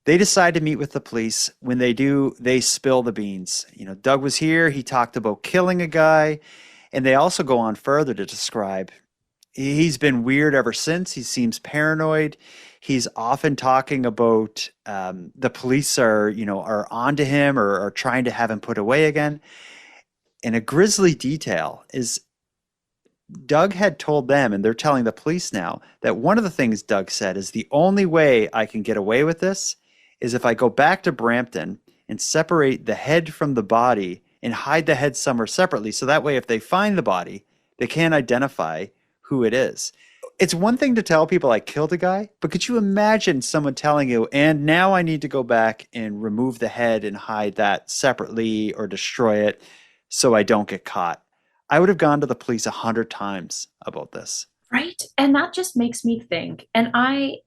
They decide to meet with the police. When they do, they spill the beans. Doug was here. He talked about killing a guy. And they also go on further to describe he's been weird ever since. He seems paranoid. He's often talking about the police are onto him or are trying to have him put away again. And a grisly detail is Doug had told them, and they're telling the police now, that one of the things Doug said is the only way I can get away with this is if I go back to Brampton and separate the head from the body and hide the head somewhere separately. So that way, if they find the body, they can't identify who it is. It's one thing to tell people I killed a guy, but could you imagine someone telling you, and now I need to go back and remove the head and hide that separately or destroy it so I don't get caught? I would have gone to the police 100 times about this. Right. And that just makes me think. And I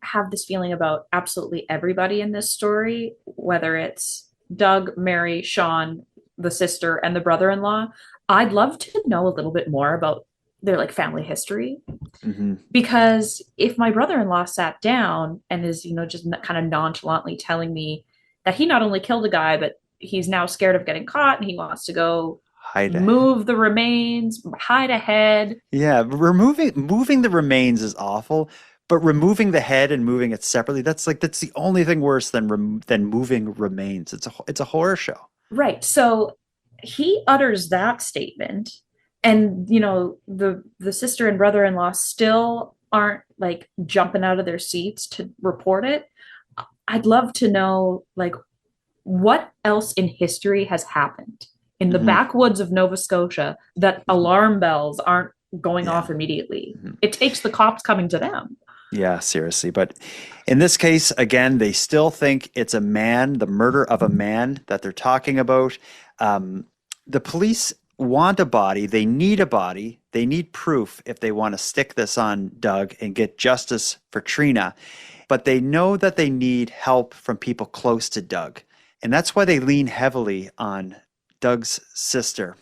have this feeling about absolutely everybody in this story, whether it's Doug, Mary, Sean, the sister, and the brother-in-law. I'd love to know a little bit more about their family history. Mm-hmm. Because if my brother-in-law sat down and is, just kind of nonchalantly telling me that he not only killed a guy, but he's now scared of getting caught and he wants to go move the remains, hide a head. Yeah, moving the remains is awful, but removing the head and moving it separately, that's the only thing worse than moving remains. It's a horror show. Right. So he utters that statement, and the sister and brother-in-law still aren't jumping out of their seats to report it. I'd love to know what else in history has happened in the backwoods of Nova Scotia that alarm bells aren't going off immediately. It takes the cops coming to them. Yeah, seriously. But in this case, again, they still think it's a man, the murder of a man that they're talking about. The police want a body. They need a body. They need proof if they want to stick this on Doug and get justice for Trina. But they know that they need help from people close to Doug. And that's why they lean heavily on Doug's sister.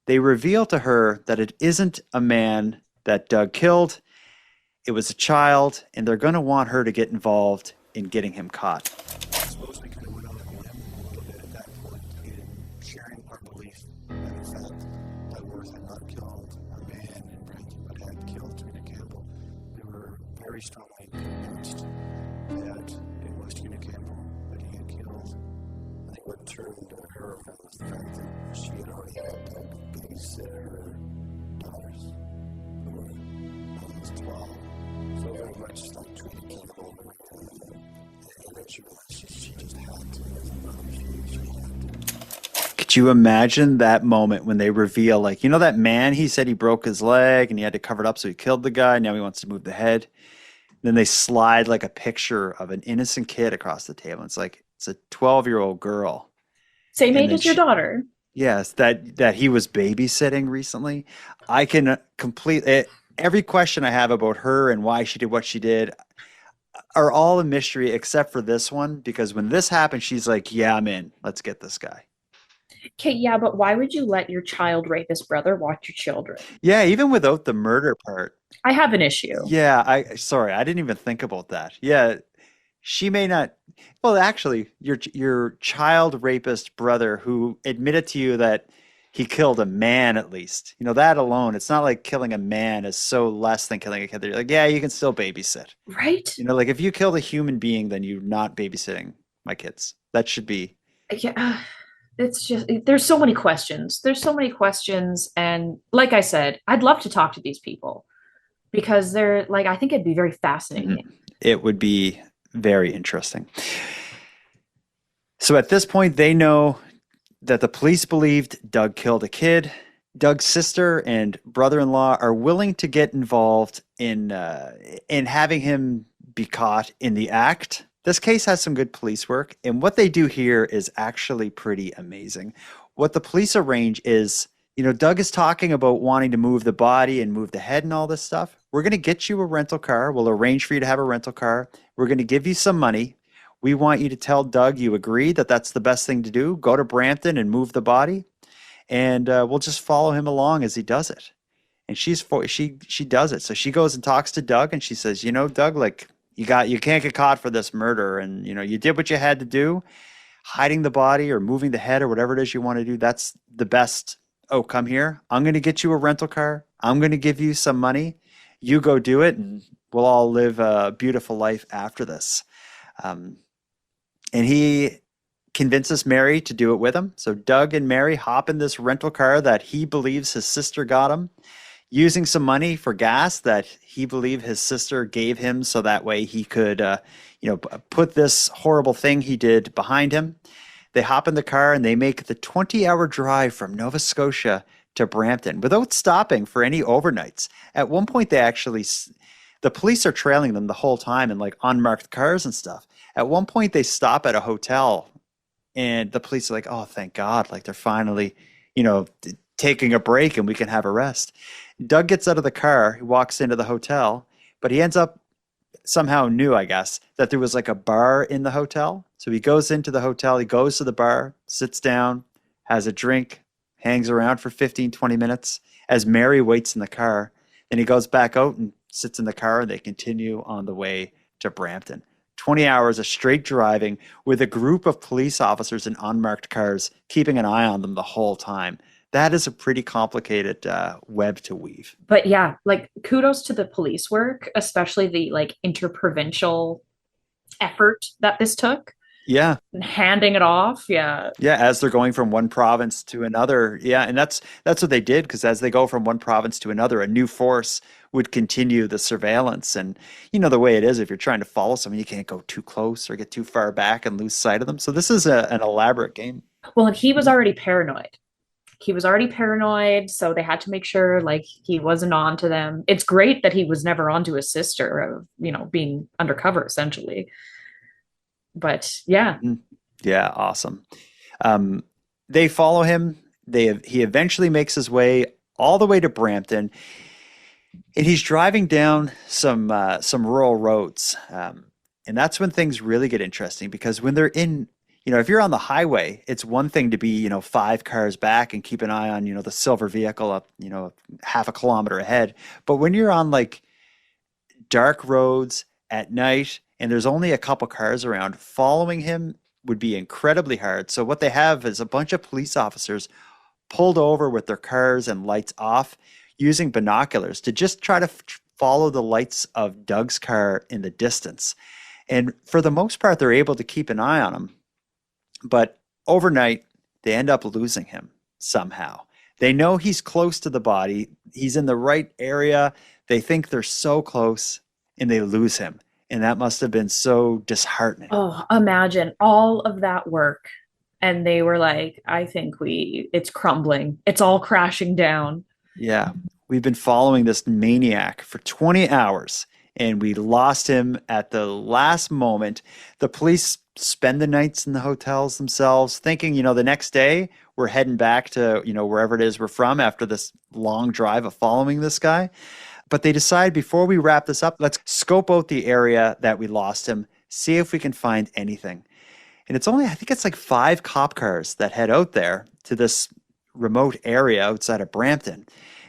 They reveal to her that it isn't a man that Doug killed. It was a child, and they're going to want her to get involved in getting him caught. I suppose we could have went on a limb a little bit at that point in sharing our belief that in fact that Worth had not killed a man in Brampton, but had killed Trina Campbell. We were very strongly convinced that it was Trina Campbell that he had killed. I think what turned her around was the fact that she had already had to babysit her daughters, who were almost 12. So very much like Trina Campbell, and then she realized she just had to, as a mother, she had to. Could you imagine that moment when they reveal, that man, he said he broke his leg and he had to cover it up so he killed the guy, now he wants to move the head. Then they slide a picture of an innocent kid across the table. It's it's a 12-year-old girl. Same age as your daughter. Yes, that he was babysitting recently. I can every question I have about her and why she did what she did are all a mystery except for this one, because when this happened, she's like, yeah, I'm in. Let's get this guy. Okay, yeah, but why would you let your child rapist brother watch your children? Yeah, even without the murder part. I have an issue. Yeah, I didn't even think about that. Yeah, she may not. Well, actually, your child rapist brother who admitted to you that he killed a man, at least. That alone, it's not like killing a man is so less than killing a kid. You're like, yeah, you can still babysit. Right? If you killed a human being, then you're not babysitting my kids. That should be. Yeah, it's just, there's so many questions. And like I said, I'd love to talk to these people because they're I think it'd be very fascinating. It would be very interesting. So at this point, they know that the police believed Doug killed a kid. Doug's sister and brother-in-law are willing to get involved in having him be caught in the act. This case has some good police work, and what they do here is actually pretty amazing. What the police arrange is, Doug is talking about wanting to move the body and move the head and all this stuff. We're going to get you a rental car. We'll arrange for you to have a rental car. We're going to give you some money. We want you to tell Doug you agree that that's the best thing to do. Go to Brampton and move the body, and we'll just follow him along as he does it. And she does it. So she goes and talks to Doug, and she says, Doug, You can't get caught for this murder, and you did what you had to do. Hiding the body or moving the head or whatever it is you want to do, that's the best outcome here. I'm going to get you a rental car. I'm going to give you some money. You go do it, and we'll all live a beautiful life after this. And he convinces Mary to do it with him. So Doug and Mary hop in this rental car that he believes his sister got him, using some money for gas that he believed his sister gave him, so that way he could, put this horrible thing he did behind him. They hop in the car and they make the 20-hour drive from Nova Scotia to Brampton without stopping for any overnights. At one point, the police are trailing them the whole time in like unmarked cars and stuff. At one point, they stop at a hotel, and the police are like, "Oh, thank God! Like they're finally, taking a break, and we can have a rest." Doug gets out of the car, he walks into the hotel, but he ends up somehow knew, I guess, that there was like a bar in the hotel. So he goes into the hotel, he goes to the bar, sits down, has a drink, hangs around for 15, 20 minutes as Mary waits in the car. Then he goes back out and sits in the car, and they continue on the way to Brampton. 20 hours of straight driving with a group of police officers in unmarked cars keeping an eye on them the whole time. That is a pretty complicated web to weave. But yeah, like kudos to the police work, especially the like interprovincial effort that this took. Yeah. And handing it off. Yeah. Yeah, as they're going from one province to another. Yeah, and that's what they did, because as they go from one province to another, a new force would continue the surveillance. And the way it is, if you're trying to follow someone, you can't go too close or get too far back and lose sight of them. So this is an elaborate game. Well, and he was already paranoid. So they had to make sure like he wasn't on to them. It's great that he was never on to his sister of, being undercover essentially. But yeah. Yeah, awesome. They follow him. He eventually makes his way all the way to Brampton, and he's driving down some rural roads. And that's when things really get interesting, because when they're in, if you're on the highway, it's one thing to be, 5 cars back and keep an eye on, the silver vehicle up, half a kilometer ahead. But when you're on like dark roads at night and there's only a couple cars around, following him would be incredibly hard. So what they have is a bunch of police officers pulled over with their cars and lights off, using binoculars to just try to follow the lights of Doug's car in the distance. And for the most part, they're able to keep an eye on him. But overnight, they end up losing him somehow. They know he's close to the body. He's in the right area. They think they're so close, and they lose him. And that must have been so disheartening. Oh, imagine all of that work. And they were like, I think it's crumbling. It's all crashing down. Yeah. We've been following this maniac for 20 hours, and we lost him at the last moment. The police spend the nights in the hotels themselves, thinking, the next day we're heading back to, wherever it is we're from after this long drive of following this guy. But they decide, before we wrap this up, let's scope out the area that we lost him, see if we can find anything. And I think it's like 5 cop cars that head out there to this remote area outside of Brampton.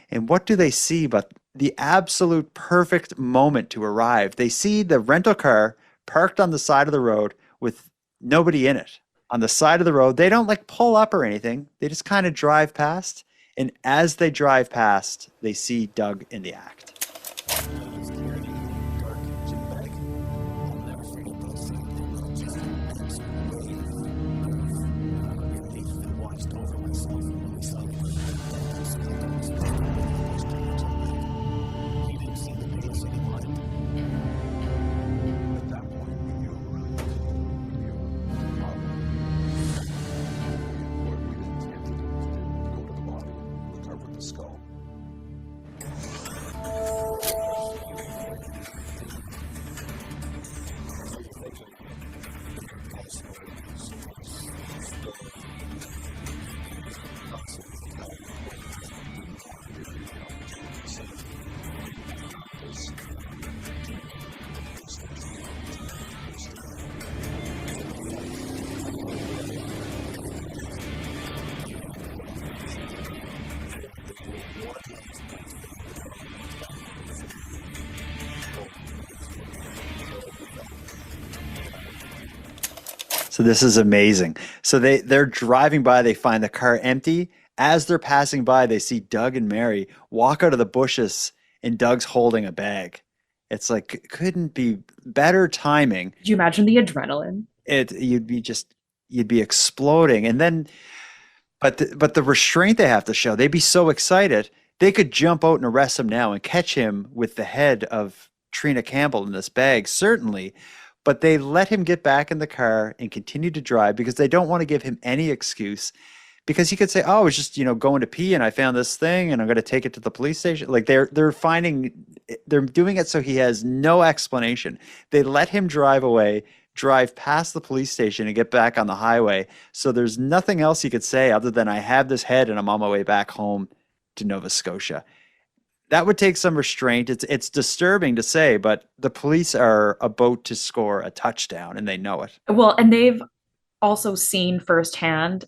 And what do they see but the absolute perfect moment to arrive? They see the rental car parked on the side of the road with nobody in it. On the side of the road, they don't like pull up or anything. They just kind of drive past. And as they drive past, they see Doug in the act. What we intended to do was go to the body, recover the skull. So this is amazing. So they're driving by, they find the car empty. As they're passing by, they see Doug and Mary walk out of the bushes, and Doug's holding a bag. It's like couldn't be better timing. Could you imagine the adrenaline? You'd be exploding. And then but the restraint they have to show, they'd be so excited. They could jump out and arrest him now and catch him with the head of Trina Campbell in this bag, certainly. But they let him get back in the car and continue to drive because they don't want to give him any excuse. Because he could say, "Oh, I was just, going to pee and I found this thing and I'm going to take it to the police station." Like they're doing it so he has no explanation. They let him drive away, drive past the police station and get back on the highway. So there's nothing else he could say other than I have this head and I'm on my way back home to Nova Scotia. That would take some restraint. It's disturbing to say, but the police are about to score a touchdown and they know it. Well, and they've also seen firsthand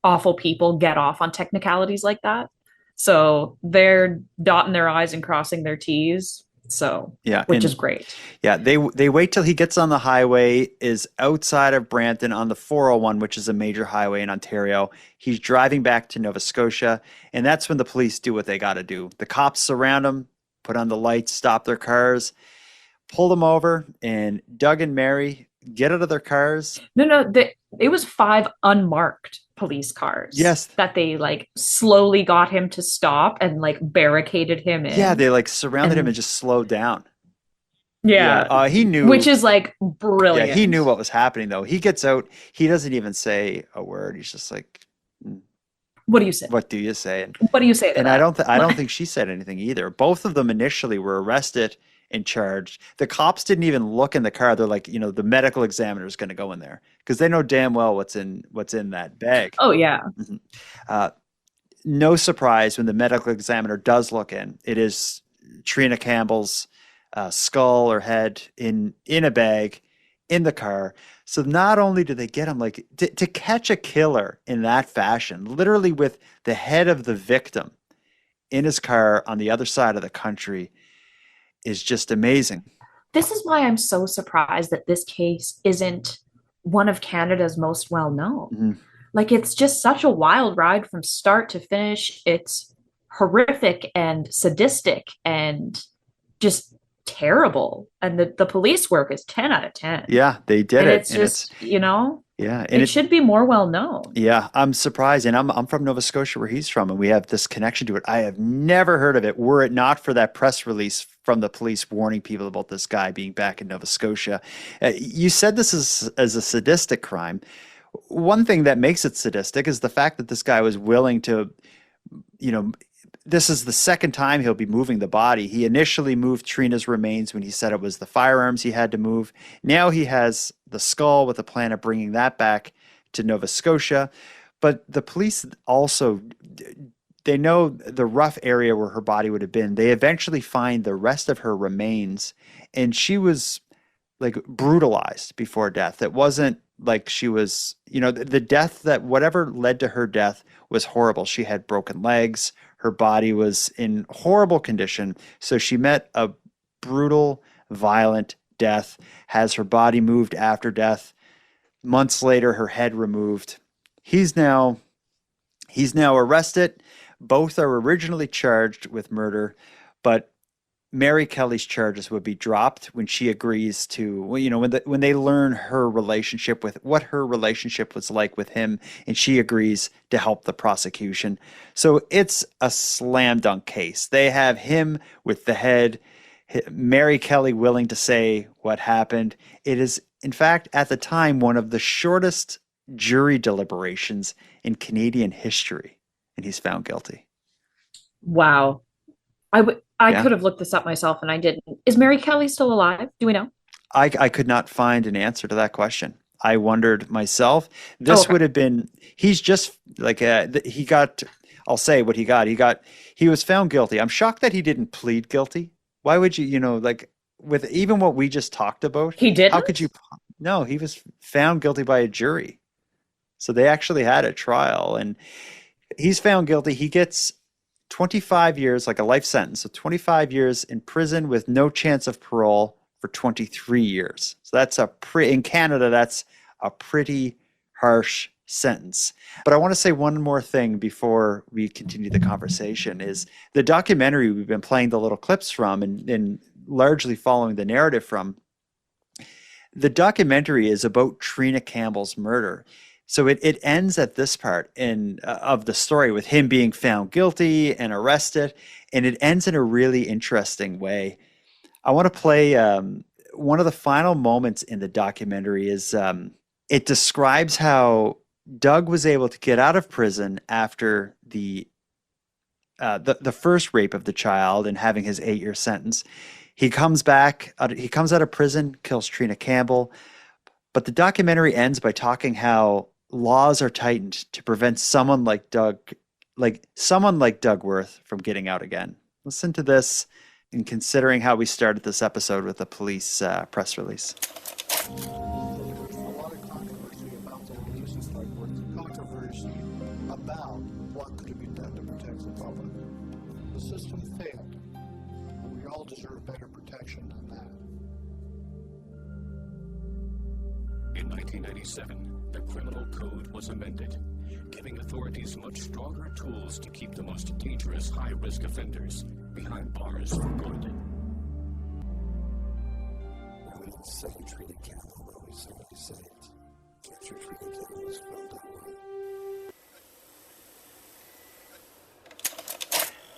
awful people get off on technicalities like that. So they're dotting their I's and crossing their T's. So, yeah, which is great. Yeah, they wait till he gets on the highway, is outside of Brampton on the 401, which is a major highway in Ontario. He's driving back to Nova Scotia, and that's when the police do what they got to do. The cops surround him, put on the lights, stop their cars, pull them over, and Doug and Mary get out of their cars. No, it was 5 unmarked police cars. Yes. That they slowly got him to stop and barricaded him in. Yeah, they surrounded him and just slowed down. Yeah. He knew. Which is brilliant. Yeah, he knew what was happening though. He gets out, he doesn't even say a word. He's just like, what do you say? What do you say? And what do you say to and that? I don't think she said anything either. Both of them initially were arrested and charged. The cops didn't even look in the car. They're like, the medical examiner is going to go in there because they know damn well what's in that bag. Oh yeah. Mm-hmm. No surprise when the medical examiner does look in. It is Trina Campbell's skull or head in a bag in the car. So not only do they get him to catch a killer in that fashion, literally with the head of the victim in his car on the other side of the country, is just amazing. This is why I'm so surprised that this case isn't one of Canada's most well known. Mm-hmm. It's just such a wild ride from start to finish. It's horrific and sadistic and just terrible. And the police work is 10 out of 10. Yeah, they did and it. It's just, yeah, and it should be more well known. Yeah, I'm surprised. And I'm from Nova Scotia where he's from, and we have this connection to it. I have never heard of it were it not for that press release from the police warning people about this guy being back in Nova Scotia. You said this is as a sadistic crime. One thing that makes it sadistic is the fact that this guy was willing to, this is the second time he'll be moving the body. He initially moved Trina's remains when he said it was the firearms he had to move. Now he has the skull with a plan of bringing that back to Nova Scotia. But the police also, they know the rough area where her body would have been. They eventually find the rest of her remains, and she was brutalized before death. It wasn't like she was, the death that whatever led to her death was horrible. She had broken legs. Her body was in horrible condition. So she met a brutal, violent death, has her body moved after death. Months later, her head removed. He's now arrested. Both are originally charged with murder, but Mary Kelly's charges would be dropped when she agrees to, when they learn her relationship with what her relationship was like with him, and she agrees to help the prosecution. So it's a slam dunk case. They have him with the head, Mary Kelly willing to say what happened. It is, in fact, at the time, one of the shortest jury deliberations in Canadian history, and he's found guilty. Wow. I could have looked this up myself and I didn't. Is Mary Kelly still alive? Do we know? I could not find an answer to that question. I wondered myself. This would have been, he's just he got, I'll say what he got. He was found guilty. I'm shocked that he didn't plead guilty. Why would you, with even what we just talked about? He didn't? How could you? No, he was found guilty by a jury. So they actually had a trial, and he's found guilty. He gets 25 years, like a life sentence. So 25 years in prison with no chance of parole for 23 years. So that's in Canada, that's a pretty harsh sentence. But I want to say one more thing before we continue the conversation is the documentary we've been playing the little clips from and largely following the narrative from. The documentary is about Trina Campbell's murder. So it ends at this part of the story with him being found guilty and arrested, and it ends in a really interesting way. I want to play one of the final moments in the documentary is it describes how Doug was able to get out of prison after the first rape of the child and having his 8-year sentence. He comes back, he comes out of prison, kills Trina Campbell, but the documentary ends by talking how laws are tightened to prevent someone like Doug Worth from getting out again. Listen to this in considering how we started this episode with a police press release. There's a lot of controversy about the release of Worth, controversy about what could have been done to protect the public. The system failed. We all deserve better protection than that. In 1997, the criminal code was amended, giving authorities much stronger tools to keep the most dangerous high-risk offenders behind bars for good. We didn't say Trina Campbell, but we certainly say it. Capture Trina Campbell was spelled that way.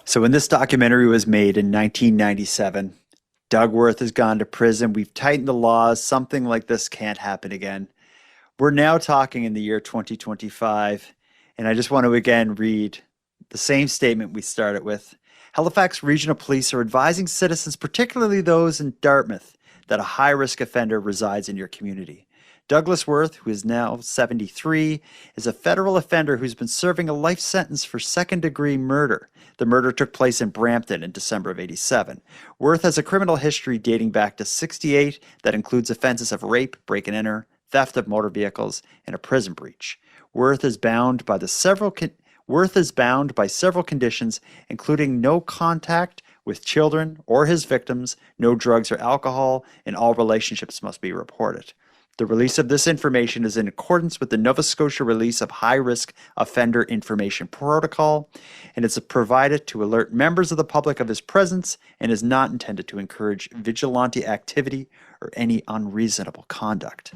So when this documentary was made in 1997, Doug Worth has gone to prison. We've tightened the laws. Something like this can't happen again. We're now talking in the year 2025, and I just want to again read the same statement we started with. Halifax Regional Police are advising citizens, particularly those in Dartmouth, that a high-risk offender resides in your community. Douglas Worth, who is now 73, is a federal offender who's been serving a life sentence for second-degree murder. The murder took place in Brampton in December of '87. Worth has a criminal history dating back to '68 that includes offenses of rape, break-and-enter, theft of motor vehicles, and a prison breach. Worth is bound by several conditions, including no contact with children or his victims, no drugs or alcohol, and all relationships must be reported. The release of this information is in accordance with the Nova Scotia Release of High-Risk Offender Information Protocol, and it's provided to alert members of the public of his presence and is not intended to encourage vigilante activity or any unreasonable conduct.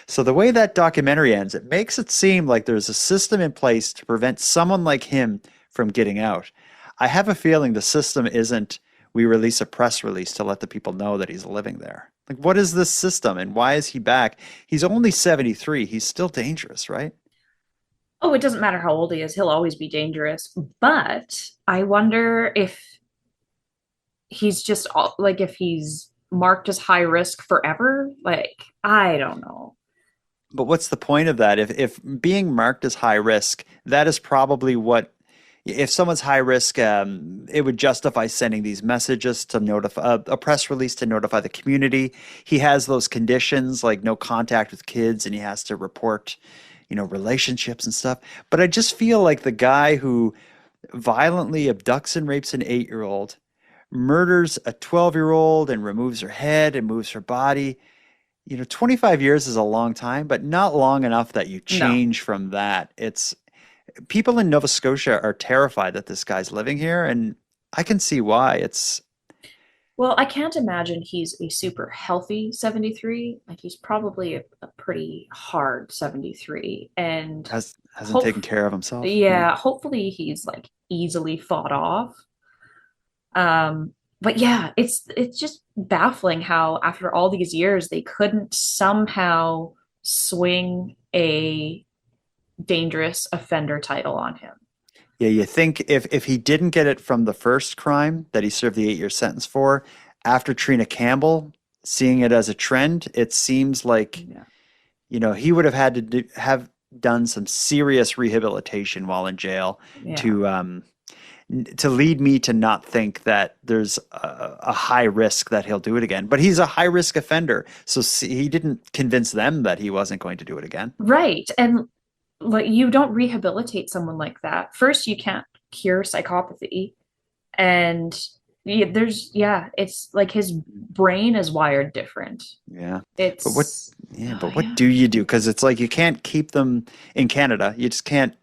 So the way that documentary ends, it makes it seem like there's a system in place to prevent someone like him from getting out. I have a feeling the system isn't we release a press release to let the people know that he's living there. Like, what is this system and why is he back? He's only 73. He's still dangerous, right? Oh, it doesn't matter how old he is. He'll always be dangerous. But I wonder if he's just if he's marked as high risk forever. Like, I don't know. But what's the point of that? If being marked as high risk, that is probably what, if someone's high risk, it would justify sending these messages to notify a press release to notify the community. He has those conditions like no contact with kids, and he has to report, relationships and stuff. But I just feel like the guy who violently abducts and rapes an 8-year-old, murders a 12-year-old and removes her head and moves her body. 25 years is a long time, but not long enough that you change from that. People in Nova Scotia are terrified that this guy's living here, and I can see why. Well, I can't imagine he's a super healthy 73. Like, he's probably a pretty hard 73 and hasn't taken care of himself. Yeah, hopefully he's like easily fought off. But yeah, it's just baffling how after all these years they couldn't somehow swing a dangerous offender title on him. Yeah, you think if he didn't get it from the first crime that he served the 8-year sentence for, after Trina Campbell, seeing it as a trend, it seems like, he would have had to have done some serious rehabilitation while in jail to lead me to not think that there's a high risk that he'll do it again. But he's a high risk offender, so he didn't convince them that he wasn't going to do it again. Right, and like, you don't rehabilitate someone like that. First, you can't cure psychopathy, and it's like his brain is wired different. Yeah. It's But what do you do? Because it's like you can't keep them in Canada. You just can't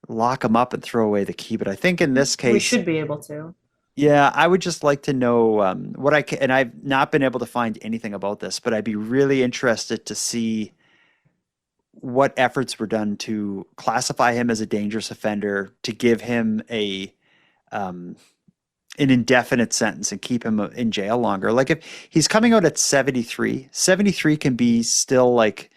lock them up and throw away the key. But I think in this case, we should be able to. yeah, I would just like to know what I can, and I've not been able to find anything about this, but I'd be really interested to see what efforts were done to classify him as a dangerous offender, to give him an indefinite sentence and keep him in jail longer. Like if he's coming out at 73, 73 can be still like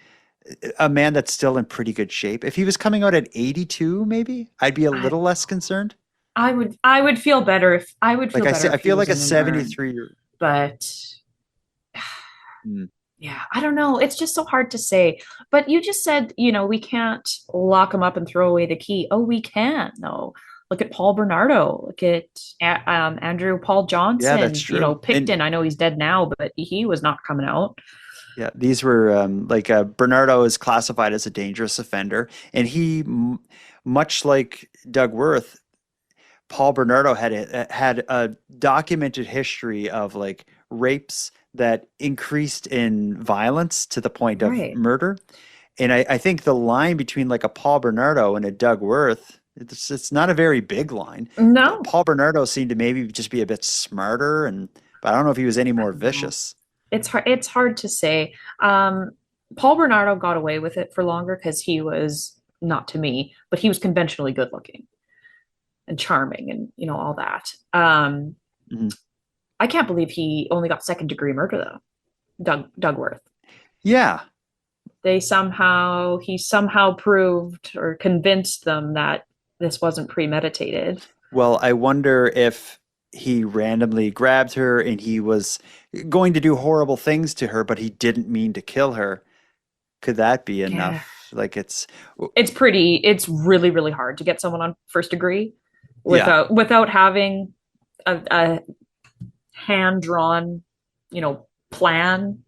a man that's still in pretty good shape. If he was coming out at 82, maybe I'd be a little less concerned. I would feel better if I would feel Like I better. say, I if he feel was like a in an urn, 73 year. but Hmm. yeah, I don't know. It's just so hard to say. But you just said, we can't lock him up and throw away the key. Oh, we can. No. Look at Paul Bernardo. Look at Andrew Paul Johnson. Yeah, that's true. Pictou. I know he's dead now, but he was not coming out. Yeah, these were Bernardo is classified as a dangerous offender, and he, much like Doug Wirth, Paul Bernardo had a documented history of like rapes that increased in violence to the point of Right. murder. And I think the line between like a Paul Bernardo and a Doug Wirth, it's not a very big line. No. Paul Bernardo seemed to maybe just be a bit smarter, but I don't know if he was any more vicious. It's hard to say. Paul Bernardo got away with it for longer because he was, not to me, but he was conventionally good looking and charming and all that. Mhm. I can't believe he only got second degree murder though. Doug Wirth. Yeah. He somehow proved or convinced them that this wasn't premeditated. Well, I wonder if he randomly grabbed her and he was going to do horrible things to her, but he didn't mean to kill her. Could that be enough? Like it's really, really hard to get someone on first degree without having a hand-drawn, plan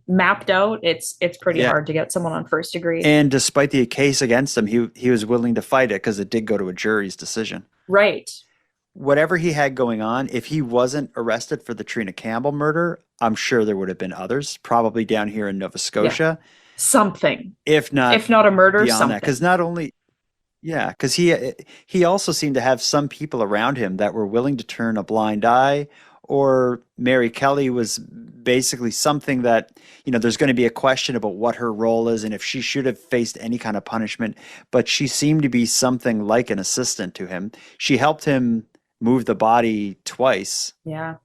mapped out. It's pretty hard to get someone on first degree. And despite the case against him, he was willing to fight it because it did go to a jury's decision. Right. Whatever he had going on, if he wasn't arrested for the Trina Campbell murder, I'm sure there would have been others, probably down here in Nova Scotia. Something. If not a murder, beyond something. that. Because not only, because he also seemed to have some people around him that were willing to turn a blind eye. Or Mary Kelly was basically something that, there's going to be a question about what her role is and if she should have faced any kind of punishment. But she seemed to be something like an assistant to him. She helped him move the body twice. Yeah.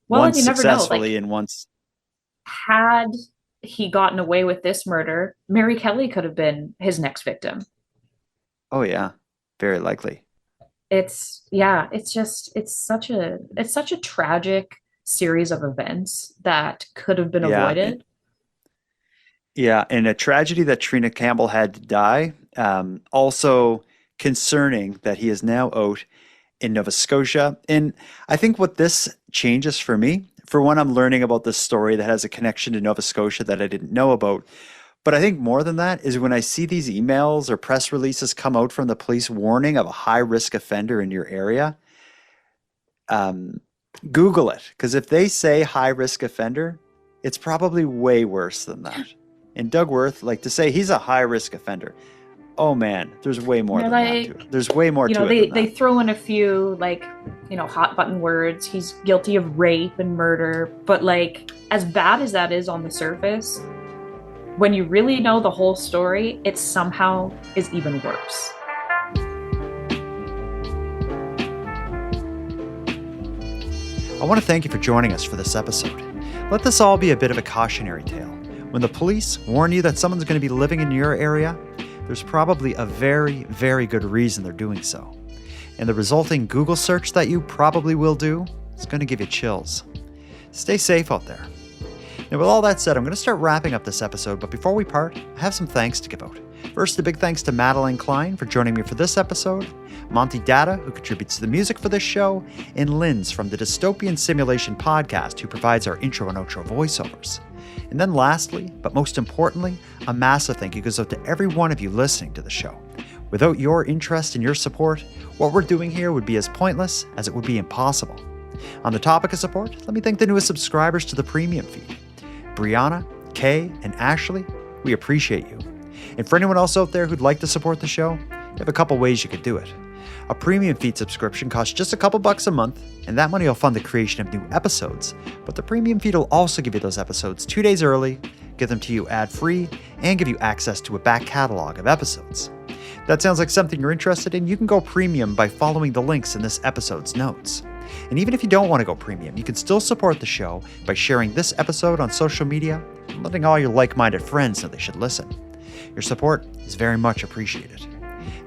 Well, once you never know. successfully and once. Had he gotten away with this murder, Mary Kelly could have been his next victim. Oh, yeah. Very likely. It's such a tragic series of events that could have been avoided. And a tragedy that Trina Campbell had to die. Also concerning that he is now out in Nova Scotia. And I think what this changes for me, for one, I'm learning about this story that has a connection to Nova Scotia that I didn't know about. But I think more than that is when I see these emails or press releases come out from the police warning of a high-risk offender in your area, Google it. Because if they say high-risk offender, it's probably way worse than that. And Doug Wirth, like to say he's a high-risk offender, oh man, there's way more than that to it. There's way more to it than they that. throw in a few hot button words. He's guilty of rape and murder. But as bad as that is on the surface, when you really know the whole story, it somehow is even worse. I want to thank you for joining us for this episode. Let this all be a bit of a cautionary tale. When the police warn you that someone's going to be living in your area, there's probably a very, very good reason they're doing so. And the resulting Google search that you probably will do is going to give you chills. Stay safe out there. Now, with all that said, I'm going to start wrapping up this episode, but before we part, I have some thanks to give out. First, a big thanks to Madeline Klein for joining me for this episode, Monty Datta, who contributes to the music for this show, and Linz from the Dystopian Simulation podcast, who provides our intro and outro voiceovers. And then lastly, but most importantly, a massive thank you goes out to every one of you listening to the show. Without your interest and your support, what we're doing here would be as pointless as it would be impossible. On the topic of support, let me thank the newest subscribers to the premium feed. Brianna, Kay, and Ashley, we appreciate you. And for anyone else out there who'd like to support the show, you have a couple ways you could do it. A premium feed subscription costs just a couple bucks a month, and that money will fund the creation of new episodes. But the premium feed will also give you those episodes 2 days early, get them to you ad-free, and give you access to a back catalog of episodes. If that sounds like something you're interested in, you can go premium by following the links in this episode's notes. And even if you don't want to go premium, you can still support the show by sharing this episode on social media and letting all your like-minded friends know they should listen. Your support is very much appreciated.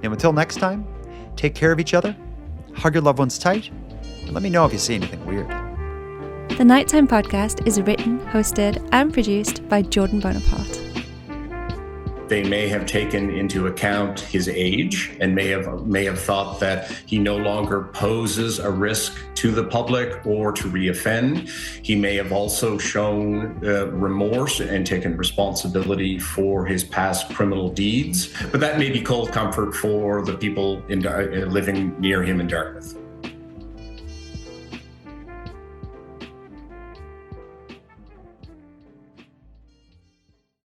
Now until next time, take care of each other, hug your loved ones tight, and let me know if you see anything weird. The Nighttime Podcast is written, hosted, and produced by Jordan Bonaparte. They may have taken into account his age and may have thought that he no longer poses a risk to the public or to reoffend. He may have also shown remorse and taken responsibility for his past criminal deeds, but that may be cold comfort for the people living near him in Dartmouth.